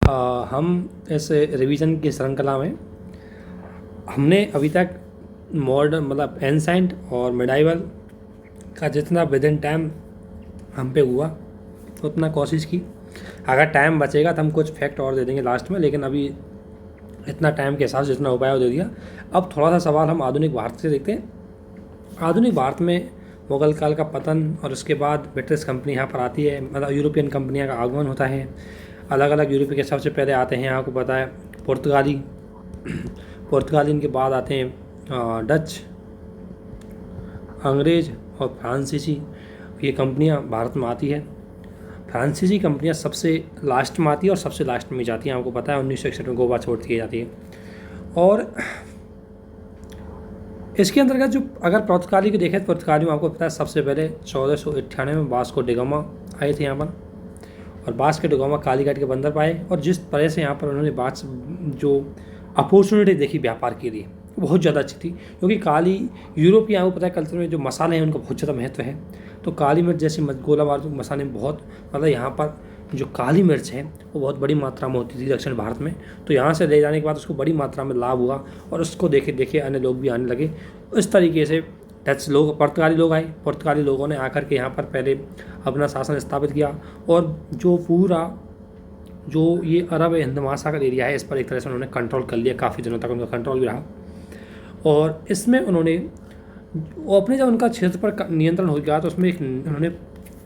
हम इस रिवीजन की श्रृंखला में हमने अभी तक मॉडर्न मतलब एंसेंट और मिडाइवल का जितना विद इन टाइम हम पे हुआ उतना कोशिश की। अगर टाइम बचेगा तो हम कुछ फैक्ट और दे देंगे लास्ट में, लेकिन अभी इतना टाइम के हिसाब से जितना उपाय दे दिया। अब थोड़ा सा सवाल हम आधुनिक भारत से देखते हैं। आधुनिक भारत में मुगल काल का पतन और उसके बाद ब्रिटिश कंपनी यहाँ पर आती है, मतलब यूरोपियन कंपनियाँ का आगमन होता है। अलग अलग यूरोपीय के सबसे पहले आते हैं, आपको पता है, पुर्तगाली। पुर्तगाली इनके बाद आते हैं डच, अंग्रेज और फ्रांसीसी। ये कंपनियाँ भारत में आती है। फ्रांसीसी कंपनियाँ सबसे लास्ट में आती है और सबसे लास्ट में जाती हैं, आपको पता है 1961 में गोवा छोड़ दी जाती है। और इसके अंतर्गत जो अगर पुर्तगाली की देखें तो पुर्तगाली में आपको पता है सबसे पहले 1498 में वास्को डी गामा आए थे यहाँ पर, और वास्को डी गामा कालीघाट के बंदर पाए। और जिस तरह से यहाँ पर उन्होंने बात जो अपॉर्चुनिटी देखी व्यापार के लिए बहुत ज़्यादा अच्छी थी, क्योंकि काली यूरोप की आपको पता है कल्चर में जो मसाले हैं उनका बहुत ज़्यादा महत्व है। तो काली मिर्च जैसे गोला बारूद मसाले में बहुत, मतलब यहाँ पर जो काली मिर्च है वो बहुत बड़ी मात्रा में होती थी दक्षिण भारत में। तो यहाँ से ले जाने के बाद उसको बड़ी मात्रा में लाभ हुआ और उसको देखे देखे अन्य लोग भी आने लगे। इस तरीके से डच लोग, पुर्तगाली लोग आए। पुर्तगाली लोगों ने आकर के यहाँ पर पहले अपना शासन स्थापित किया और जो पूरा जो ये अरब हिंद महासागर एरिया है इस पर एक तरह से उन्होंने कंट्रोल कर लिया। काफ़ी दिनों तक उनका कंट्रोल भी रहा और इसमें उन्होंने अपने जब उनका क्षेत्र पर नियंत्रण हो गया तो उसमें एक उन्होंने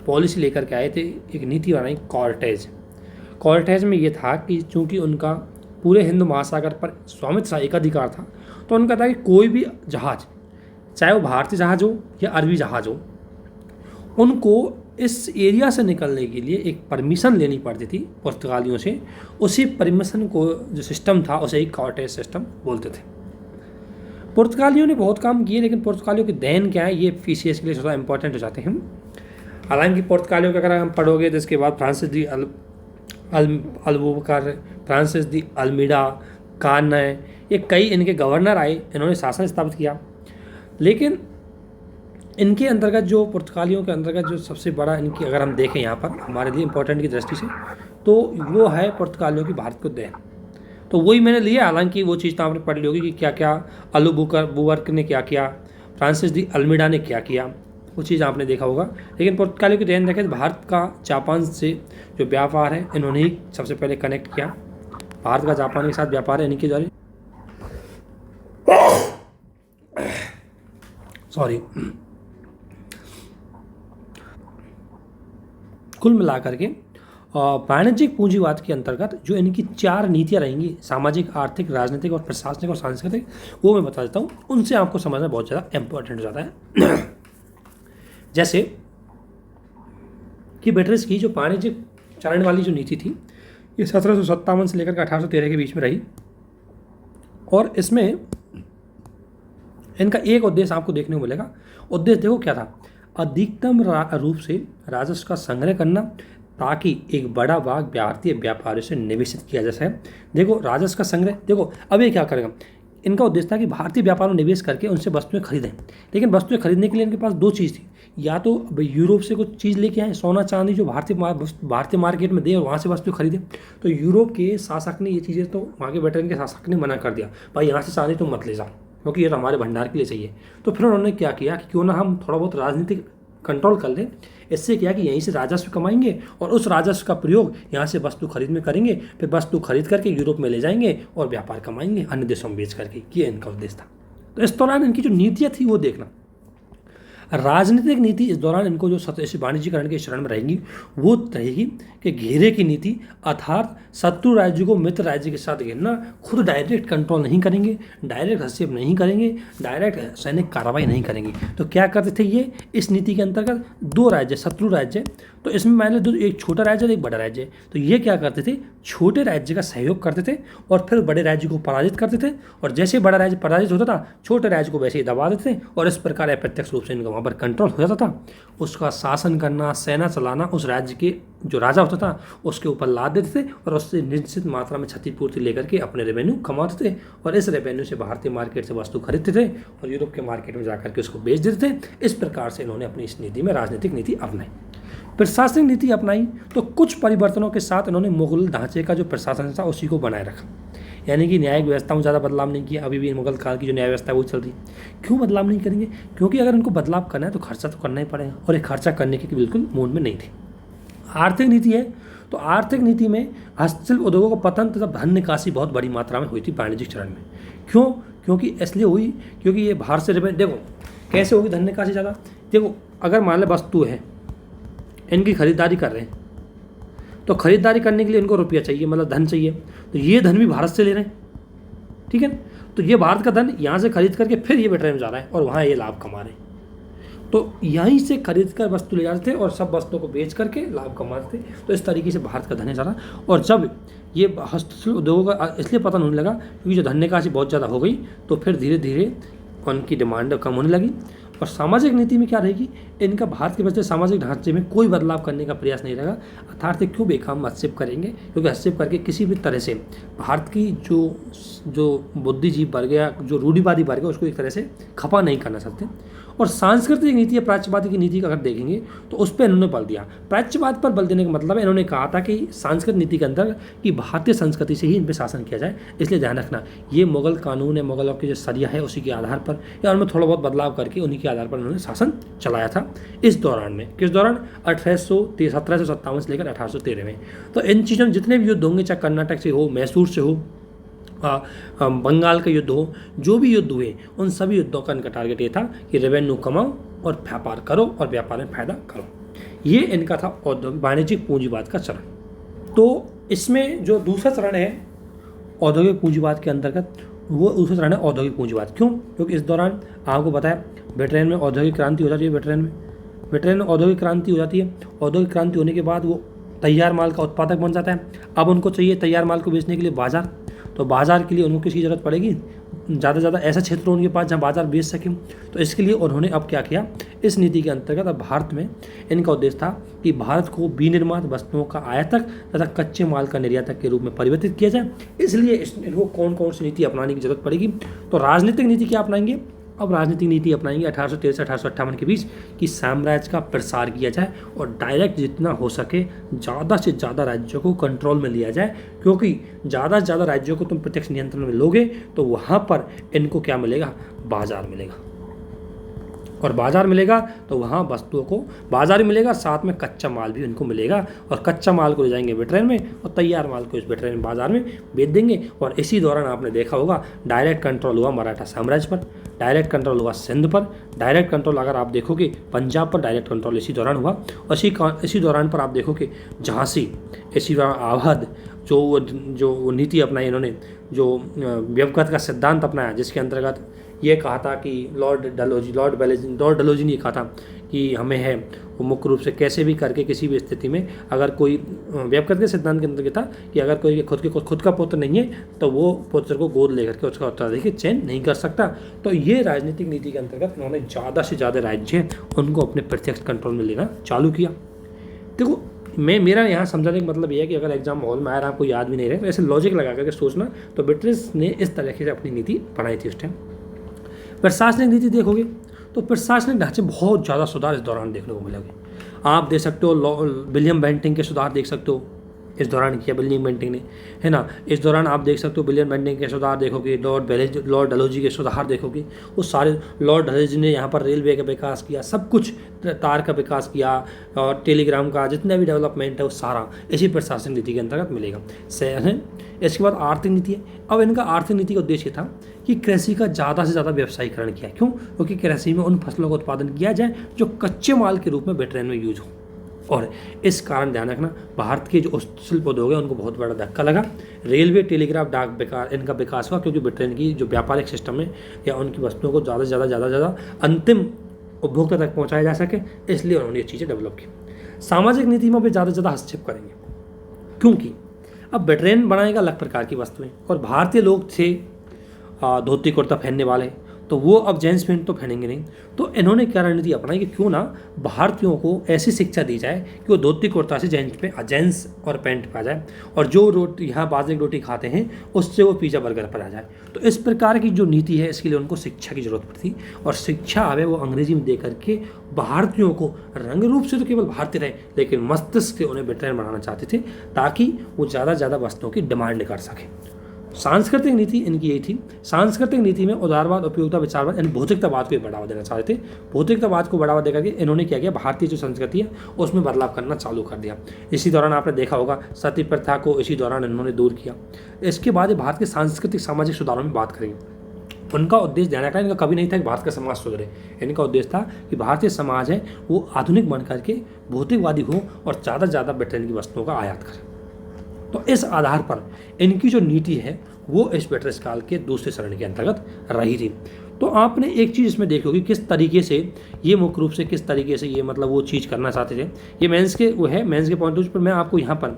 पॉलिसी लेकर के आए थे, एक नीति बनाई कॉर्टेज। कॉर्टेज में ये था कि चूंकि उनका पूरे हिंद महासागर पर स्वामित्व का एकाधिकार था, तो उनका था कि कोई भी जहाज़, चाहे वो भारतीय जहाज़ हो या अरबी जहाज़ हो, उनको इस एरिया से निकलने के लिए एक परमिशन लेनी पड़ती थी पुर्तगालियों से। उसी परमिशन को जो सिस्टम था उसे ही कॉर्टेज सिस्टम बोलते थे। पुर्तगालियों ने बहुत काम किए, लेकिन पुर्तगालियों के देन क्या है ये पीसीएस के लिए थोड़ा इंपॉर्टेंट हो जाते हैं। हालांकि पुर्तगालियों का अगर हम पढ़ोगे तो इसके बाद फ्रांसिस दी अल्बुकर, फ्रांसिस दी अल्मीडा, कान, ये कई इनके गवर्नर आए, इन्होंने शासन स्थापित किया। लेकिन इनके अंतर्गत जो पुर्तगालियों के अंतर्गत जो सबसे बड़ा इनकी अगर हम देखें यहाँ पर हमारे लिए इंपॉर्टेंट की दृष्टि से, तो वो है पुर्तगालियों की भारत को देन। तो वही मैंने लिया। हालांकि वो चीज़ तो आपने पढ़ ली होगी कि क्या क्या अल्बुकर्क ने क्या किया, फ्रांसिस दी अल्मीडा ने क्या किया, वो चीज़ आपने देखा होगा। लेकिन पुर्तगालियों की देन देखें तो भारत का जापान से जो व्यापार है इन्होंने ही सबसे पहले कनेक्ट किया। भारत का जापान के साथ व्यापार है इनके द्वारा, सॉरी। कुल मिलाकर के वाणिज्यिक पूंजीवाद के अंतर्गत जो इनकी 4 नीतियाँ रहेंगी, सामाजिक, आर्थिक, राजनीतिक और प्रशासनिक और सांस्कृतिक, वो मैं बता देता हूँ। उनसे आपको समझना बहुत ज़्यादा इंपॉर्टेंट हो जाता है। जैसे कि ब्रिटिश की जो वाणिज्यिक चरण वाली जो नीति थी ये 1757 से लेकर 1813 के बीच में रही, और इसमें इनका एक उद्देश्य आपको देखने को मिलेगा। उद्देश्य देखो क्या था, अधिकतम रूप से राजस्व का संग्रह करना ताकि एक बड़ा भाग भारतीय व्यापारियों से निवेशित किया जा सके। देखो राजस्व का संग्रह, देखो अब ये क्या करेगा, इनका उद्देश्य था कि भारतीय व्यापार में निवेश करके उनसे वस्तुएं खरीदें। लेकिन वस्तुएं खरीदने के लिए इनके पास 2 चीज़ थी, या तो यूरोप से कुछ चीज़ लेके आए, सोना चांदी जो भारतीय मार्केट में दे और वहाँ से वस्तुएं खरीदें। तो यूरोप के शासक ने ये चीज़ें, तो वहाँ के ब्रिटेन के शासक ने मना कर दिया, भाई यहाँ से चांदी तुम मत ले जाओ क्योंकि ये तो हमारे भंडार के लिए चाहिए। तो फिर उन्होंने क्या किया कि क्यों ना हम थोड़ा बहुत राजनीतिक कंट्रोल कर लें। इससे क्या कि यहीं से राजस्व कमाएंगे और उस राजस्व का प्रयोग यहाँ से वस्तु खरीद में करेंगे, फिर वस्तु खरीद करके यूरोप में ले जाएंगे और व्यापार कमाएंगे अन्य देशों में बेच करके। ये इनका उद्देश्य था। तो इस दौरान इनकी जो नीतियाँ थी वो देखना, राजनीतिक नीति इस दौरान इनको जो वाणिज्यीकरण के चरण में रहेंगी वो रहेगी कि घेरे की नीति, अर्थात शत्रु राज्य को मित्र राज्य के साथ घेरना। खुद डायरेक्ट कंट्रोल नहीं करेंगे, डायरेक्ट हस्तक्षेप नहीं करेंगे, डायरेक्ट सैनिक कार्रवाई नहीं करेंगे। तो क्या करते थे ये इस नीति के अंतर्गत, 2 राज्य शत्रु राज्य, तो इसमें मान लो एक छोटा राज्य और एक बड़ा राज्य, तो ये क्या करते थे, छोटे राज्य का सहयोग करते थे और फिर बड़े राज्य को पराजित करते थे, और जैसे बड़ा राज्य पराजित होता था छोटे राज्य को वैसे ही दबा देते थे, और इस प्रकार अप्रत्यक्ष रूप से इनका वहाँ पर कंट्रोल हो जाता था। उसका शासन करना, सेना चलाना उस राज्य के जो राजा होता था उसके ऊपर लाद देते थे और उससे निश्चित मात्रा में क्षतिपूर्ति लेकर के अपने रेवेन्यू कमाते थे, और इस रेवेन्यू से भारतीय मार्केट से वस्तु खरीदते थे और यूरोप के मार्केट में जाकर के उसको बेच देते थे। इस प्रकार से इन्होंने अपनी इस नीति में राजनीतिक नीति अपनाई। प्रशासनिक नीति अपनाई तो कुछ परिवर्तनों के साथ इन्होंने मुगल ढांचे का जो प्रशासन था उसी को बनाए रखा, यानी कि न्यायिक व्यवस्था में ज़्यादा बदलाव नहीं किया। अभी भी मुगल काल की जो न्याय व्यवस्था है वो चल रही है। क्यों बदलाव नहीं करेंगे? क्योंकि अगर इनको बदलाव करना है तो खर्चा तो करना ही पड़ेगा, और ये खर्चा करने के बिल्कुल मूड में नहीं थे। आर्थिक नीति है तो आर्थिक नीति में हस्तशिल्प उद्योगों का पतन तथा धन निकासी बहुत बड़ी मात्रा में हुई थी वाणिज्यिक चरण में। क्यों? क्योंकि इसलिए हुई क्योंकि ये बाहर से देखो कैसे होगी धन निकासी ज़्यादा। देखो अगर मान लो वस्तु है, इनकी खरीदारी कर रहे हैं, तो खरीदारी करने के लिए इनको रुपया चाहिए, मतलब धन चाहिए, तो ये धन भी भारत से ले रहे हैं, ठीक है ना। तो ये भारत का धन यहाँ से खरीद करके फिर ये वेटरन में जा रहा है और वहाँ ये लाभ कमा रहे हैं। तो यहीं से खरीद कर वस्तु ले जाते थे और सब वस्तुओं को बेच करके लाभ कमाते थे। तो इस तरीके से भारत का धन है ज़्यादा। और जब ये हस्तशिल्प उद्योगों का इसलिए पतन होने लगा क्योंकि जो धन निकासी बहुत ज़्यादा हो गई, तो फिर धीरे धीरे उनकी डिमांड कम होने लगी। और सामाजिक नीति में क्या रहेगी? इनका भारत के बचते सामाजिक ढांचे में कोई बदलाव करने का प्रयास नहीं रहेगा। अर्थात क्यों बेकाम हस्तक्षेप करेंगे? क्योंकि हस्तक्षेप करके किसी भी तरह से भारत की जो बुद्धिजीवी वर्ग या जो रूढ़िवादी वर्ग है उसको एक तरह से खपा नहीं करना चाहते। और सांस्कृतिक नीति या प्राच्यवाद की नीति का अगर देखेंगे तो उस पर इन्होंने बल दिया। प्राच्यवाद पर बल देने का मतलब है इन्होंने कहा था कि सांस्कृतिक नीति के अंदर कि भारतीय संस्कृति से ही इन पर शासन किया जाए। इसलिए ध्यान रखना ये मुगल कानून है, मुगलों की जो शरिया है उसी के आधार पर या उनमें थोड़ा बहुत बदलाव करके उन्हीं के आधार पर उन्होंने शासन चलाया था इस दौरान में। किस दौरान? 1757 से लेकर 1813 में। तो इन चीज़ों में जितने भी युद्ध होंगे, चाहे कर्नाटक से हो, मैसूर से हो, बंगाल का युद्ध हो, जो भी युद्ध हुए उन सभी युद्धों का इनका टारगेट ये था कि रेवेन्यू कमाओ और व्यापार करो और व्यापार में फायदा करो। ये इनका था औद्योगिक वाणिज्यिक पूंजीवाद का चरण। तो इसमें जो दूसरा चरण है औद्योगिक पूंजीवाद के अंतर्गत, वो दूसरा चरण है औद्योगिक पूंजीवाद। क्यों? क्योंकि इस दौरान आपको बताया ब्रिटेन में औद्योगिक क्रांति हो जाती है। ब्रिटेन में औद्योगिक क्रांति हो जाती है। औद्योगिक क्रांति होने के बाद वो तैयार माल का उत्पादक बन जाता है। अब उनको चाहिए तैयार माल को बेचने के लिए बाजार। तो बाजार के लिए उनको किसकी ज़रूरत पड़ेगी? ज़्यादा से ज़्यादा ऐसा क्षेत्र उनके पास जहाँ बाजार बेच सकें। तो इसके लिए उन्होंने अब क्या किया? इस नीति के अंतर्गत अब भारत में इनका उद्देश्य था कि भारत को विनिर्मित वस्तुओं का आयातक तथा कच्चे माल का निर्यातक के रूप में परिवर्तित किया जाए। इसलिए इनको कौन कौन सी नीति अपनाने की जरूरत पड़ेगी? तो राजनीतिक नीति क्या अपनाएंगे? अब राजनीतिक नीति अपनाएंगे 1813 से 1858 के बीच कि साम्राज्य का प्रसार किया जाए और डायरेक्ट जितना हो सके ज़्यादा से ज़्यादा राज्यों को कंट्रोल में लिया जाए। क्योंकि ज़्यादा से ज़्यादा राज्यों को तुम प्रत्यक्ष नियंत्रण में लोगे तो वहाँ पर इनको क्या मिलेगा? बाजार मिलेगा। और बाजार मिलेगा तो वहाँ वस्तुओं को बाजार मिलेगा, साथ में कच्चा माल भी उनको मिलेगा। और कच्चा माल को ले जाएंगे वेटरन में और तैयार माल को इस वेटरन बाजार में बेच देंगे। और इसी दौरान आपने देखा होगा डायरेक्ट कंट्रोल हुआ मराठा साम्राज्य पर, डायरेक्ट कंट्रोल हुआ सिंध पर, डायरेक्ट कंट्रोल अगर आप देखोगे पंजाब पर डायरेक्ट कंट्रोल इसी दौरान हुआ। इसी दौरान पर आप देखोगे झांसी, इसी दौरान अवध, जो नीति अपनाई इन्होंने, जो व्यवगत का सिद्धांत अपनाया, जिसके अंतर्गत ये कहा था कि लॉर्ड डलहौजी ने कहा था कि हमें है वो मुख्य रूप से कैसे भी करके किसी भी स्थिति में अगर कोई व्यवगत के सिद्धांत के अंतर्गत था कि अगर कोई खुद का पुत्र नहीं है तो वो पुत्र को गोद लेकर के उसका उत्तराधिकारी चयन नहीं कर सकता। तो ये राजनीतिक नीति के अंतर्गत उन्होंने ज़्यादा से ज़्यादा राज्य उनको अपने प्रत्यक्ष कंट्रोल में लेना चालू किया। देखो मेरा यहाँ समझाने का मतलब यह है कि अगर एग्जाम माहौल में आया आपको याद भी नहीं रहे तो ऐसे लॉजिक लगा करके सोचना। तो ब्रिटिश ने इस तरीके से अपनी नीति बनाई थी उस टाइम। प्रशासनिक नीति देखोगे तो प्रशासनिक ढांचे बहुत ज़्यादा सुधार इस दौरान देखने को मिलेंगे। आप देख सकते हो विलियम बेंटिंग के सुधार देख सकते हो इस दौरान किया विलियम बेंटिंग ने, है ना। इस दौरान आप देख सकते हो विलियम बेंटिंग के सुधार देखोगे, लॉर्ड डलहौजी के सुधार देखोगे, वो सारे लॉर्ड डलहौजी ने यहाँ पर रेलवे का विकास किया, सब कुछ तार का विकास किया और टेलीग्राम का जितना भी डेवलपमेंट है वो सारा इसी प्रशासनिक नीति के अंतर्गत मिलेगा। इसके बाद आर्थिक नीति है। अब इनका आर्थिक नीति का उद्देश्य था कि कृषि का ज़्यादा से ज़्यादा व्यवसायीकरण किया। क्यों? क्योंकि कृषि में उन फसलों का उत्पादन किया जाए जो कच्चे माल के रूप में वेटरन में यूज हो। और इस कारण ध्यान रखना भारत के जो शिल्प उद्योग है उनको बहुत बड़ा धक्का लगा। रेलवे, टेलीग्राफ, डाक इनका विकास हुआ क्योंकि ब्रिटेन की जो व्यापारिक सिस्टम है या उनकी वस्तुओं को ज़्यादा से ज़्यादा अंतिम उपभोक्ता तक पहुँचाया जा सके, इसलिए उन्होंने ये चीज़ें डेवलप की। सामाजिक नीति में भी ज़्यादा से ज़्यादा हस्तक्षेप करेंगे क्योंकि अब ब्रिटेन बनाएगा अलग प्रकार की वस्तुएं और भारतीय लोग थे धोती कुर्ता पहनने वाले, तो वो अब जेंट्स पैंट तो पहनेंगे नहीं। तो इन्होंने क्या रणनीति अपनाई कि क्यों ना भारतीयों को ऐसी शिक्षा दी जाए कि वो धोती कुर्ता से जेंट्स और पैंट पे आ जाए, और जो रोटी यहाँ बाजरे की रोटी खाते हैं उससे वो पिज़्ज़ा बर्गर पर आ जाए। तो इस प्रकार की जो नीति है, इसके लिए उनको शिक्षा की जरूरत पड़ती, और शिक्षा हमें वो अंग्रेजी में दे करके भारतीयों को रंग रूप से तो केवल भारतीय रहे, लेकिन मस्तिष्क से उन्हें वेटरन बनाना चाहते थे ताकि वो ज़्यादा से ज़्यादा वस्तुओं की डिमांड कर सकें। सांस्कृतिक नीति इनकी यही थी। सांस्कृतिक नीति में उदारवाद, उपयोगिता, विचारवाद यानी भौतिकतावाद को बढ़ावा देना चाहते थे। भौतिकतावाद को बढ़ावा देकर के इन्होंने क्या किया, भारतीय जो संस्कृति है उसमें बदलाव करना चालू कर दिया। इसी दौरान आपने देखा होगा सती प्रथा को इसी दौरान इन्होंने दूर किया। इसके बाद भारत के सांस्कृतिक सामाजिक सुधारों में बात करेंगे। उनका उद्देश्य ध्यान रखना, इनका कभी नहीं था कि भारत का समाज सुधरे। इनका उद्देश्य था कि भारतीय समाज है वो आधुनिक बन करके भौतिकवादी हो और ज़्यादा से ज़्यादा ब्रिटेन की वस्तुओं का आयात करे। तो इस आधार पर इनकी जो नीति है वो इस ब्रिटिश काल के दूसरे चरण के अंतर्गत रही थी। तो आपने एक चीज़ इसमें देखी होगी किस तरीके से ये मुख्य रूप से किस तरीके से ये मतलब वो चीज़ करना चाहते थे। ये मेंस के वो है, मेंस के पॉइंट ऑफ व्यू पर मैं आपको यहाँ पर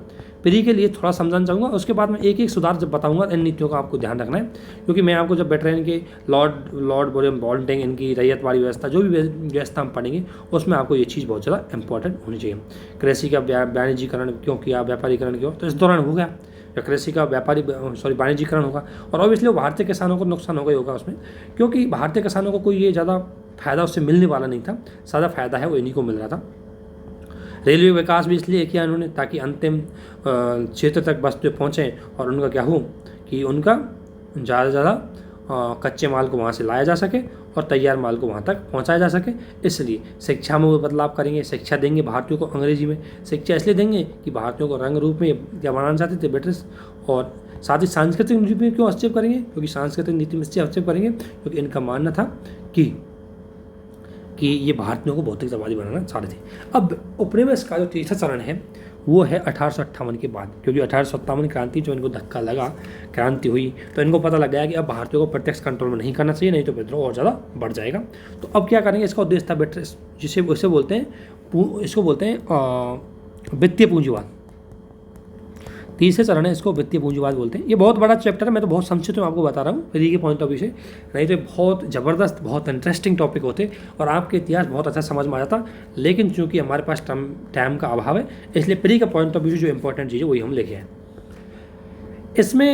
प्री के लिए थोड़ा समझाना चाहूँगा। उसके बाद मैं एक एक सुधार जब बताऊँगा इन नीतियों का आपको ध्यान रखना है, क्योंकि मैं आपको जब ब्रिटेन के लॉर्ड बोल्टिंग इनकी रैयतवाड़ी व्यवस्था जो भी व्यवस्था हम पढ़ेंगे उसमें आपको ये चीज़ बहुत ज़्यादा इंपॉर्टेंट होनी चाहिए। कृषि का वाणिज्यीकरण क्यों किया, व्यापारीकरण क्यों, तो इस दौरान हो गया। कृषि का वाणिज्यीकरण होगा, और ऑब्वियसली वो भारतीय किसानों को नुकसान होगा ही होगा उसमें, क्योंकि भारतीय किसानों को कोई ये ज़्यादा फायदा उससे मिलने वाला नहीं था, ज़्यादा फायदा है वो इन्हीं को मिल रहा था। रेलवे विकास भी इसलिए किया इन्होंने ताकि अंतिम क्षेत्र तक वस्तुएं पहुँचें और उनका क्या हो कि उनका ज़्यादा से ज़्यादा कच्चे माल को वहाँ से लाया जा सके और तैयार माल को वहाँ तक पहुँचाया जा सके। इसलिए शिक्षा में वो बदलाव करेंगे, शिक्षा देंगे भारतीयों को अंग्रेजी में। शिक्षा इसलिए देंगे कि भारतीयों को रंग रूप में क्या बनाना चाहते थे ब्रिटिश, और साथ ही सांस्कृतिक नीति में क्यों हस्तक्षेप करेंगे, क्योंकि सांस्कृतिक नीति में इससे हस्तक्षेप करेंगे क्योंकि इनका मानना था कि ये भारतीयों को भौतिकतावादी बनाना चाहते थे। अब उपनिवेश का जो तीसरा चरण है वो है 1858 के बाद, क्योंकि 1857 क्रांति जो इनको धक्का लगा, क्रांति हुई, तो इनको पता लग गया कि अब भारतीयों को प्रत्यक्ष कंट्रोल में नहीं करना चाहिए, नहीं तो विद्रोह और ज़्यादा बढ़ जाएगा। तो अब क्या करेंगे, इसका उद्देश्य था ब्रिटिश जिसे इसे बोलते हैं, इसको बोलते हैं वित्तीय पूंजीवाद। तीसरे चरण है, इसको वित्तीय पूंजीवाद बोलते हैं। ये बहुत बड़ा चैप्टर है, मैं तो बहुत संक्षिप्त में आपको बता रहा हूँ फ्री के पॉइंट ऑफ व्यू से, नहीं तो बहुत ज़बरदस्त बहुत इंटरेस्टिंग टॉपिक होते और आपके इतिहास बहुत अच्छा समझ में आ जाता। लेकिन चूंकि हमारे पास टाइम का अभाव है, इसलिए फ्री का पॉइंट ऑफ व्यू से जो इंपॉर्टेंट चीज़ है वही हम लेके आए। इसमें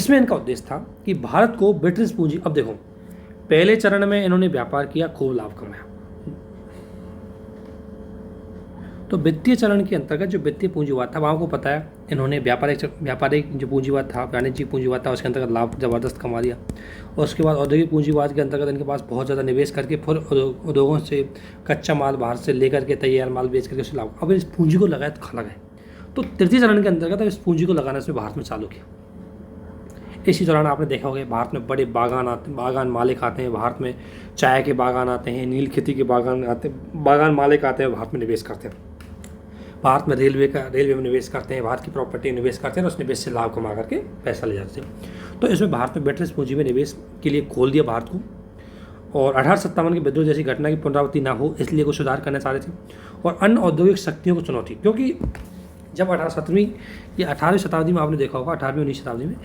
इनका उद्देश्य था कि भारत को ब्रिटिश पूंजी, अब देखो पहले चरण में इन्होंने व्यापार किया, खूब लाभ कमाया। तो वित्तीय चरण के अंतर्गत जो वित्तीय पूंजीवाद था, वहाँ को पता है इन्होंने व्यापारिक जो पूंजीवाद था, वाणिज्यिक पूंजीवाद था, उसके अंतर्गत लाभ ज़बरदस्त कमा लिया। और उसके बाद औद्योगिक पूंजीवाद के अंतर्गत इनके पास बहुत ज़्यादा निवेश करके फिर उद्योगों से कच्चा माल बाहर से लेकर के तैयार माल बेच करके उससे लाभ, अब इस पूंजी को लगाए तो खा गए। तो तृतीय चरण के अंतर्गत इस पूंजी को लगाना इसमें भारत में चालू किया। इसी दौरान आपने देखा होगा भारत में बड़े बागान मालिक आते हैं, भारत में चाय के बागान आते हैं, नील खेती के बागान मालिक आते हैं, भारत में निवेश करते हैं। भारत में रेलवे में निवेश करते हैं, भारत की प्रॉपर्टी निवेश करते हैं और उस निवेश से लाभ कमा करके पैसा ले जाते हैं। तो इसमें भारत में ब्रिटिश पूंजी में निवेश के लिए खोल दिया भारत को। और 1857 के विद्रोह जैसी घटना की पुनरावृत्ति ना हो इसलिए कुछ सुधार करना चाह रहे थे। और अन्य औद्योगिक शक्तियों को चुनौती, क्योंकि जब 18वीं शताब्दी में आपने देखा होगा, 18वीं 19वीं शताब्दी में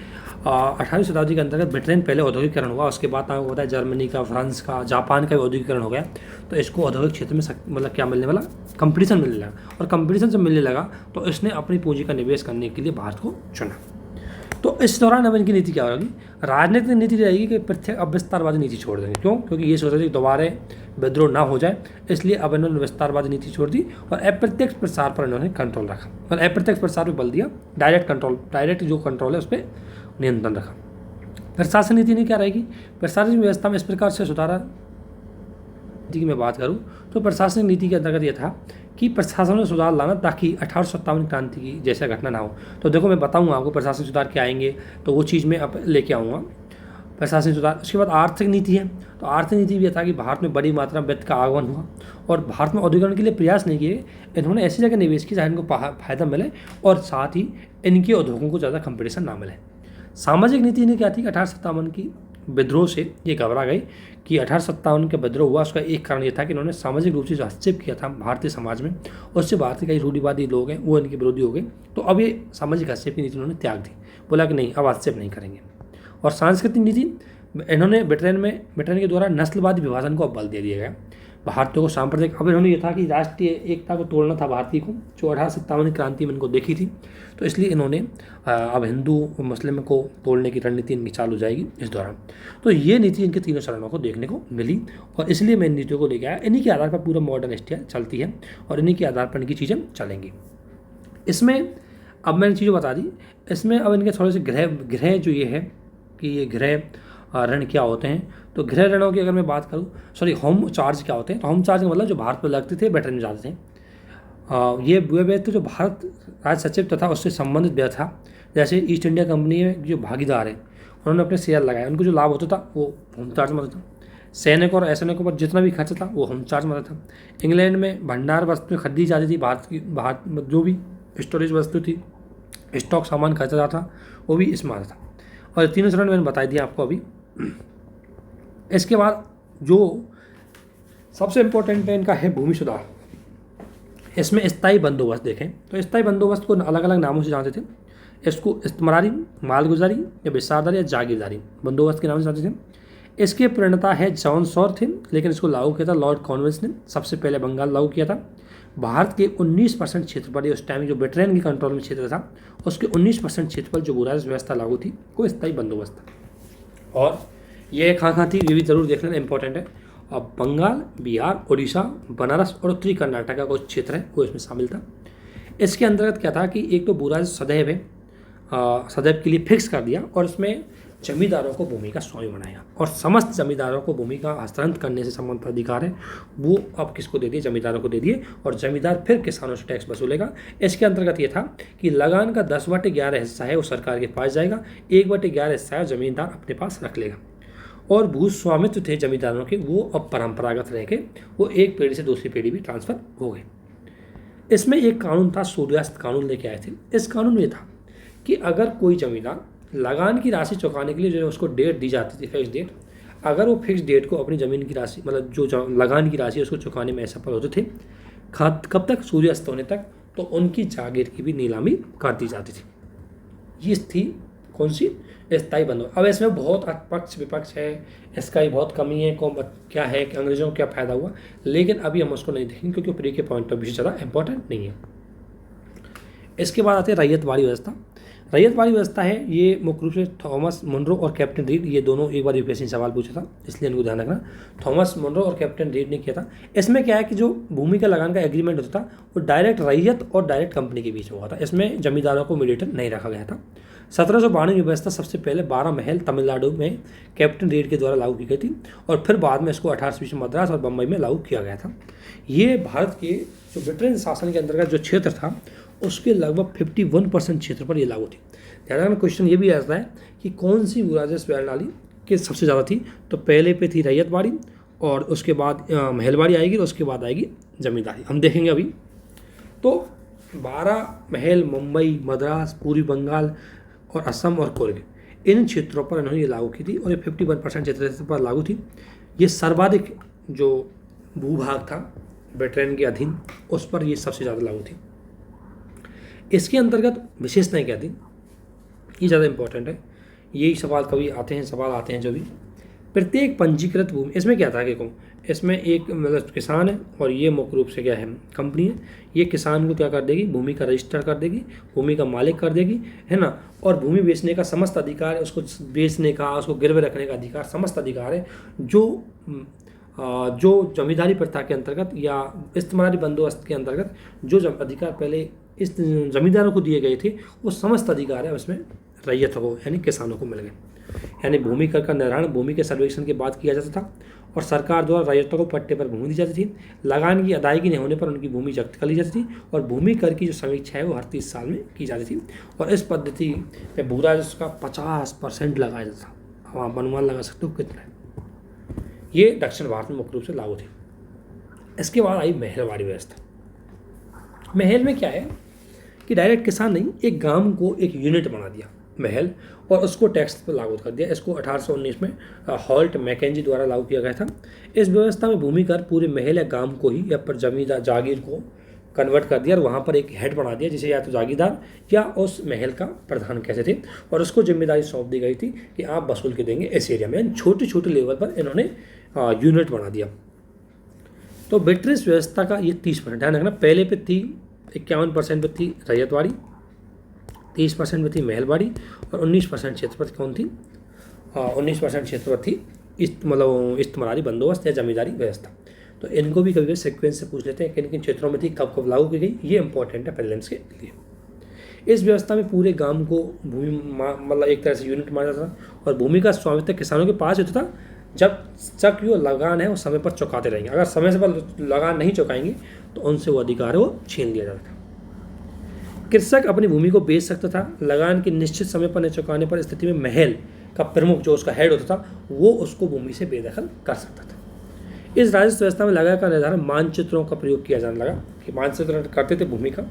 18वीं शताब्दी के अंतर्गत ब्रिटेन पहले औद्योगिकरण हुआ, उसके बाद आपको पता है जर्मनी का, फ्रांस का, जापान का भी औद्योगिकरण हो गया। तो इसको औद्योगिक क्षेत्र में मतलब क्या मिलने वाला, कंपटीशन मिलने लगा। और कंपटीशन जब मिलने लगा तो इसने अपनी पूंजी का निवेश करने के लिए भारत को चुना। तो इस दौरान अब इनकी नीति क्या होगी, राजनीतिक नीति रहेगी कि प्रत्येक अब विस्तारवादी नीति छोड़ देंगे। क्यों, क्योंकि ये सोच रहे थे दोबारा विद्रोह ना हो जाए, इसलिए अब इन्होंने विस्तारवादी नीति छोड़ दी और अप्रत्यक्ष प्रसार पर इन्होंने कंट्रोल रखा। और अप्रत्यक्ष प्रसार पर बल दिया, डायरेक्ट जो कंट्रोल है उस पर नियंत्रण रखा। प्रशासन नीति नहीं क्या रहेगी, प्रशासनिक व्यवस्था में इस प्रकार से सुधारा। नीति की मैं बात करूँ तो प्रशासनिक नीति के अंतर्गत यह था कि प्रशासन में सुधार लाना ताकि 1857 क्रांति की जैसा घटना ना हो। तो देखो मैं बताऊंगा आपको प्रशासनिक सुधार क्या आएंगे, तो वो चीज़ मैं अब लेके आऊँगा प्रशासनिक सुधार। उसके बाद आर्थिक नीति है, तो आर्थिक नीति भी यह था कि भारत में बड़ी मात्रा में वित्त का आगमन हुआ और भारत में औद्योगिकरण के लिए प्रयास नहीं किए। इन्होंने ऐसी जगह निवेश किया जहाँ इनको फायदा मिले और साथ ही इनके उद्योगों को ज़्यादा कंपटीशन ना मिले। सामाजिक नीति ने क्या थी कि 1857 की विद्रोह से ये घबरा गई कि 1857 का विद्रोह हुआ, उसका एक कारण ये था कि इन्होंने सामाजिक रूप से जो हस्तक्षेप किया था भारतीय समाज में, उससे भारतीय कई रूढ़िवादी लोग हैं वो इनके विरोधी हो गए। तो अब ये सामाजिक हस्तक्षेप की नीति उन्होंने त्याग दी, बोला कि नहीं अब हस्तक्षेप नहीं करेंगे। और सांस्कृतिक नीति इन्होंने ब्रिटेन के द्वारा नस्लवादी विभाजन को अब बल दे दिया गया, भारतीयों को सांप्रदायिक। अब इन्होंने ये था कि राष्ट्रीय एकता को तोड़ना था भारतीय को, जो 1857 की क्रांति में इनको देखी थी, तो इसलिए इन्होंने अब हिंदू मुस्लिम को तोड़ने की रणनीति इनकी चालू हो जाएगी इस दौरान। तो ये नीति इनके तीनों चरणों को देखने को मिली और इसलिए मैं इन नीतियों को लेकर आया। इन्हीं के आधार पर पूरा मॉडर्न इंडिया चलती है और इन्हीं के आधार पर इनकी चीज़ें चलेंगी। इसमें अब मैंने चीज़ें बता दी, इसमें अब इनके थोड़े से गृह जो ये है कि ये गृह ऋण क्या होते हैं। तो गृह ऋणों की अगर मैं बात करूँ, होम चार्ज क्या होते हैं, तो होम चार्ज का मतलब जो भारत पर लगते थे ब्रिटेन में जाते थे। ये वे व्यय थे जो भारत राज्य सचिव तथा उससे संबंधित व्यय था, जैसे ईस्ट इंडिया कंपनी में जो भागीदार हैं उन्होंने अपने शेयर लगाए, उनको जो लाभ होता था वो होम चार्ज में होता था। सैनिक और असैनिकों पर जितना भी खर्च था वो होम चार्ज में होता था। इंग्लैंड में भंडार वस्तुएं खरीदी जाती थी, भारत में जो भी स्टोरेज वस्तु थी, स्टॉक सामान खर्चा जाता था, वो भी इसमें आता था। और तीनों चरण मैंने बता दिया आपको अभी। इसके बाद जो सबसे इम्पोर्टेंट है इनका है भूमि सुधार। इसमें स्थायी बंदोबस्त देखें तो स्थायी बंदोबस्त को अलग अलग नामों से जानते थे। इसको इस्तेमारी, मालगुजारी या विस्तारदारी या जागीरदारी बंदोबस्त के नाम से जानते थे। इसके प्रणेता है जॉन सॉर थे, लेकिन इसको लागू किया था लॉर्ड कॉर्नवालिस ने, सबसे पहले बंगाल लागू किया था। भारत के 19% क्षेत्र पर, उस टाइम जो ब्रिटेन के कंट्रोल में क्षेत्र था उसके 19% क्षेत्र पर जो बुराइश व्यवस्था लागू थी वो स्थायी बंदोबस्त था। और ये कहाँ थी ये भी जरूर देख लेना, इंपॉर्टेंट है। अब बंगाल, बिहार, उड़ीसा, बनारस और उत्तरी कर्नाटक का कुछ क्षेत्र है वो इसमें शामिल था। इसके अंतर्गत क्या था कि एक तो बुराइश सदैव है, सदैव के लिए फिक्स कर दिया और इसमें जमींदारों को भूमि का स्वामी बनाया और समस्त जमींदारों को भूमि का हस्तांतरण करने से संबंधित अधिकार है वो अब किसको दे दिए, जमींदारों को दे दिए और जमींदार फिर किसानों से टैक्स वसूलेगा। इसके अंतर्गत ये था कि लगान का 10/11 हिस्सा है वो सरकार के पास जाएगा, 1/11 हिस्सा है जमींदार अपने पास रख लेगा। और भू स्वामित्व थे जमींदारों के वो अब परंपरागत रह के वो एक पीढ़ी से दूसरी पीढ़ी भी ट्रांसफर हो गए। इसमें एक कानून था, सूर्यास्त कानून लेके आए थे। इस कानून में था कि अगर कोई जमींदार लगान की राशि चुकाने के लिए जो उसको डेट दी जाती थी, फिक्स डेट, अगर वो फिक्स डेट को अपनी ज़मीन की राशि मतलब जो लगान की राशि उसको चुकाने में असफल होते थे, कब तक, सूर्यास्त होने तक, तो उनकी जागीर की भी नीलामी कर दी जाती थी। ये थी कौन सी, स्थायी बंदोबस्त। अब इसमें बहुत पक्ष विपक्ष है, इसका ही बहुत कमी है, क्या है कि अंग्रेजों को क्या फ़ायदा हुआ, लेकिन अभी हम उसको नहीं देखेंगे क्योंकि प्री के पॉइंट ऑफ व्यू से ज़्यादा इंपॉर्टेंट नहीं है। इसके बाद आते हैं रैयतवाड़ी व्यवस्था। रैयतवाड़ी व्यवस्था है ये मुख्य रूप से थॉमस मुनरो और कैप्टन रीड, ये दोनों एक बार यूपीएससी सवाल पूछा था इसलिए इनको ध्यान रखना, थॉमस मुनरो और कैप्टन रीड ने किया था। इसमें क्या है कि जो भूमि का लगान का एग्रीमेंट होता था वो डायरेक्ट रैयत और डायरेक्ट कंपनी के बीच में हुआ था, इसमें जमींदारों को मीडिएटर नहीं रखा गया था। 1792 व्यवस्था सबसे पहले 12 महल तमिलनाडु में कैप्टन रीड के द्वारा लागू की गई थी और फिर बाद में इसको 1820 में मद्रास और बम्बई में लागू किया गया था। ये भारत के जो ब्रिटेन शासन के अंतर्गत जो क्षेत्र था उसके लगभग 51% क्षेत्र पर ये लागू थी। ध्यान रखना, क्वेश्चन ये भी आता है कि कौन सी राजस्व प्रणाली के सबसे ज़्यादा थी, तो पहले पे थी रैयतवाड़ी और उसके बाद महलवाड़ी आएगी और उसके बाद आएगी जमींदारी, हम देखेंगे अभी। तो 12 महल मुंबई, मद्रास, पूर्वी बंगाल और असम और कुर्ग, इन क्षेत्रों पर इन्होंने ये लागू की थी और ये 51% क्षेत्र पर लागू थी। ये सर्वाधिक जो भूभाग था ब्रिटेन के अधीन उस पर ये सबसे ज़्यादा लागू थी। इसके अंतर्गत विशेषताएं क्या थी, ये ज़्यादा इंपॉर्टेंट है, यही सवाल कभी आते हैं जो भी। प्रत्येक पंजीकृत भूमि, इसमें क्या था कि इसमें एक मतलब किसान है और ये मुख्य रूप से क्या है, कंपनी है। ये किसान को क्या कर देगी, भूमि का रजिस्टर कर देगी, भूमि का मालिक कर देगी, है ना। और भूमि बेचने का समस्त अधिकार है, उसको बेचने का, उसको गिरवे रखने का अधिकार, समस्त अधिकार है जो जमींदारी प्रथा के अंतर्गत या इस्तेमारी बंदोबस्त के अंतर्गत जो अधिकार पहले इस जमींदारों को दिए गए थे वो समस्त अधिकार है उसमें रैयत को यानी किसानों को मिल गए। यानी भूमि कर का निर्धारण भूमि के सर्वेक्षण के बाद किया जाता था और सरकार द्वारा रैयतों को पट्टे पर भूमि दी जाती थी। लगान की अदायगी नहीं होने पर उनकी भूमि जब्त कर ली जाती थी और भूमि कर की जो समीक्षा है वो हर 30 साल में की जाती थी और इस पद्धति में भू राजस्व का 50% लगाया जाता था। अब आप अनुमान लगा सकते हो कितना है। ये दक्षिण भारत में मुख्य रूप से लागू थी। इसके बाद आई महलवाड़ी व्यवस्था। महल में क्या है कि डायरेक्ट किसान नहीं, एक गांव को एक यूनिट बना दिया महल और उसको टैक्स पर लागू कर दिया। इसको 1819 में हॉल्ट मैकेंजी द्वारा लागू किया गया था। इस व्यवस्था में भूमि कर पूरे महल या गांव को ही या पर जमींदार जागीर को कन्वर्ट कर दिया और वहाँ पर एक हेड बना दिया, जिसे या तो जागीरदार या उस महल का प्रधान कहते थे, और उसको जिम्मेदारी सौंप दी गई थी कि आप वसूल के देंगे इस एरिया में। छोटे छोटे लेवल पर इन्होंने यूनिट बना दिया। तो ब्रिटिश व्यवस्था का ये 30%, ध्यान रखना, पहले पे थी 51% पे थी रैयतवाड़ी, 30% पे थी महलवाड़ी, और 19% क्षेत्र पर कौन थी, 19% क्षेत्र पर थी मतलब इस्तेमारी बंदोबस्त या जमींदारी व्यवस्था। तो इनको भी कभी कभी सीक्वेंस से पूछ लेते हैं किन किन क्षेत्रों में थी, कब कब लागू की गई, ये इंपॉर्टेंट है प्रीलिम्स के लिए। इस व्यवस्था में पूरे गांव को भूमि मतलब एक तरह से यूनिट माना जाता था, और भूमि का स्वामित्व किसानों के पास होता था जब तक जो लगान है वो समय पर चुकाते रहेंगे। अगर समय से पर लगान नहीं चुकाएंगे तो उनसे वो अधिकार है वो छीन लिया जाता था। कृषक अपनी भूमि को बेच सकता था। लगान की निश्चित समय पर न चुकाने पर स्थिति में महल का प्रमुख जो उसका हेड होता था वो उसको भूमि से बेदखल कर सकता था। इस राजस्व व्यवस्था में लगान का निर्धारण मानचित्रों का प्रयोग किया जाने लगा, कि मानचित्र करते थे भूमि का,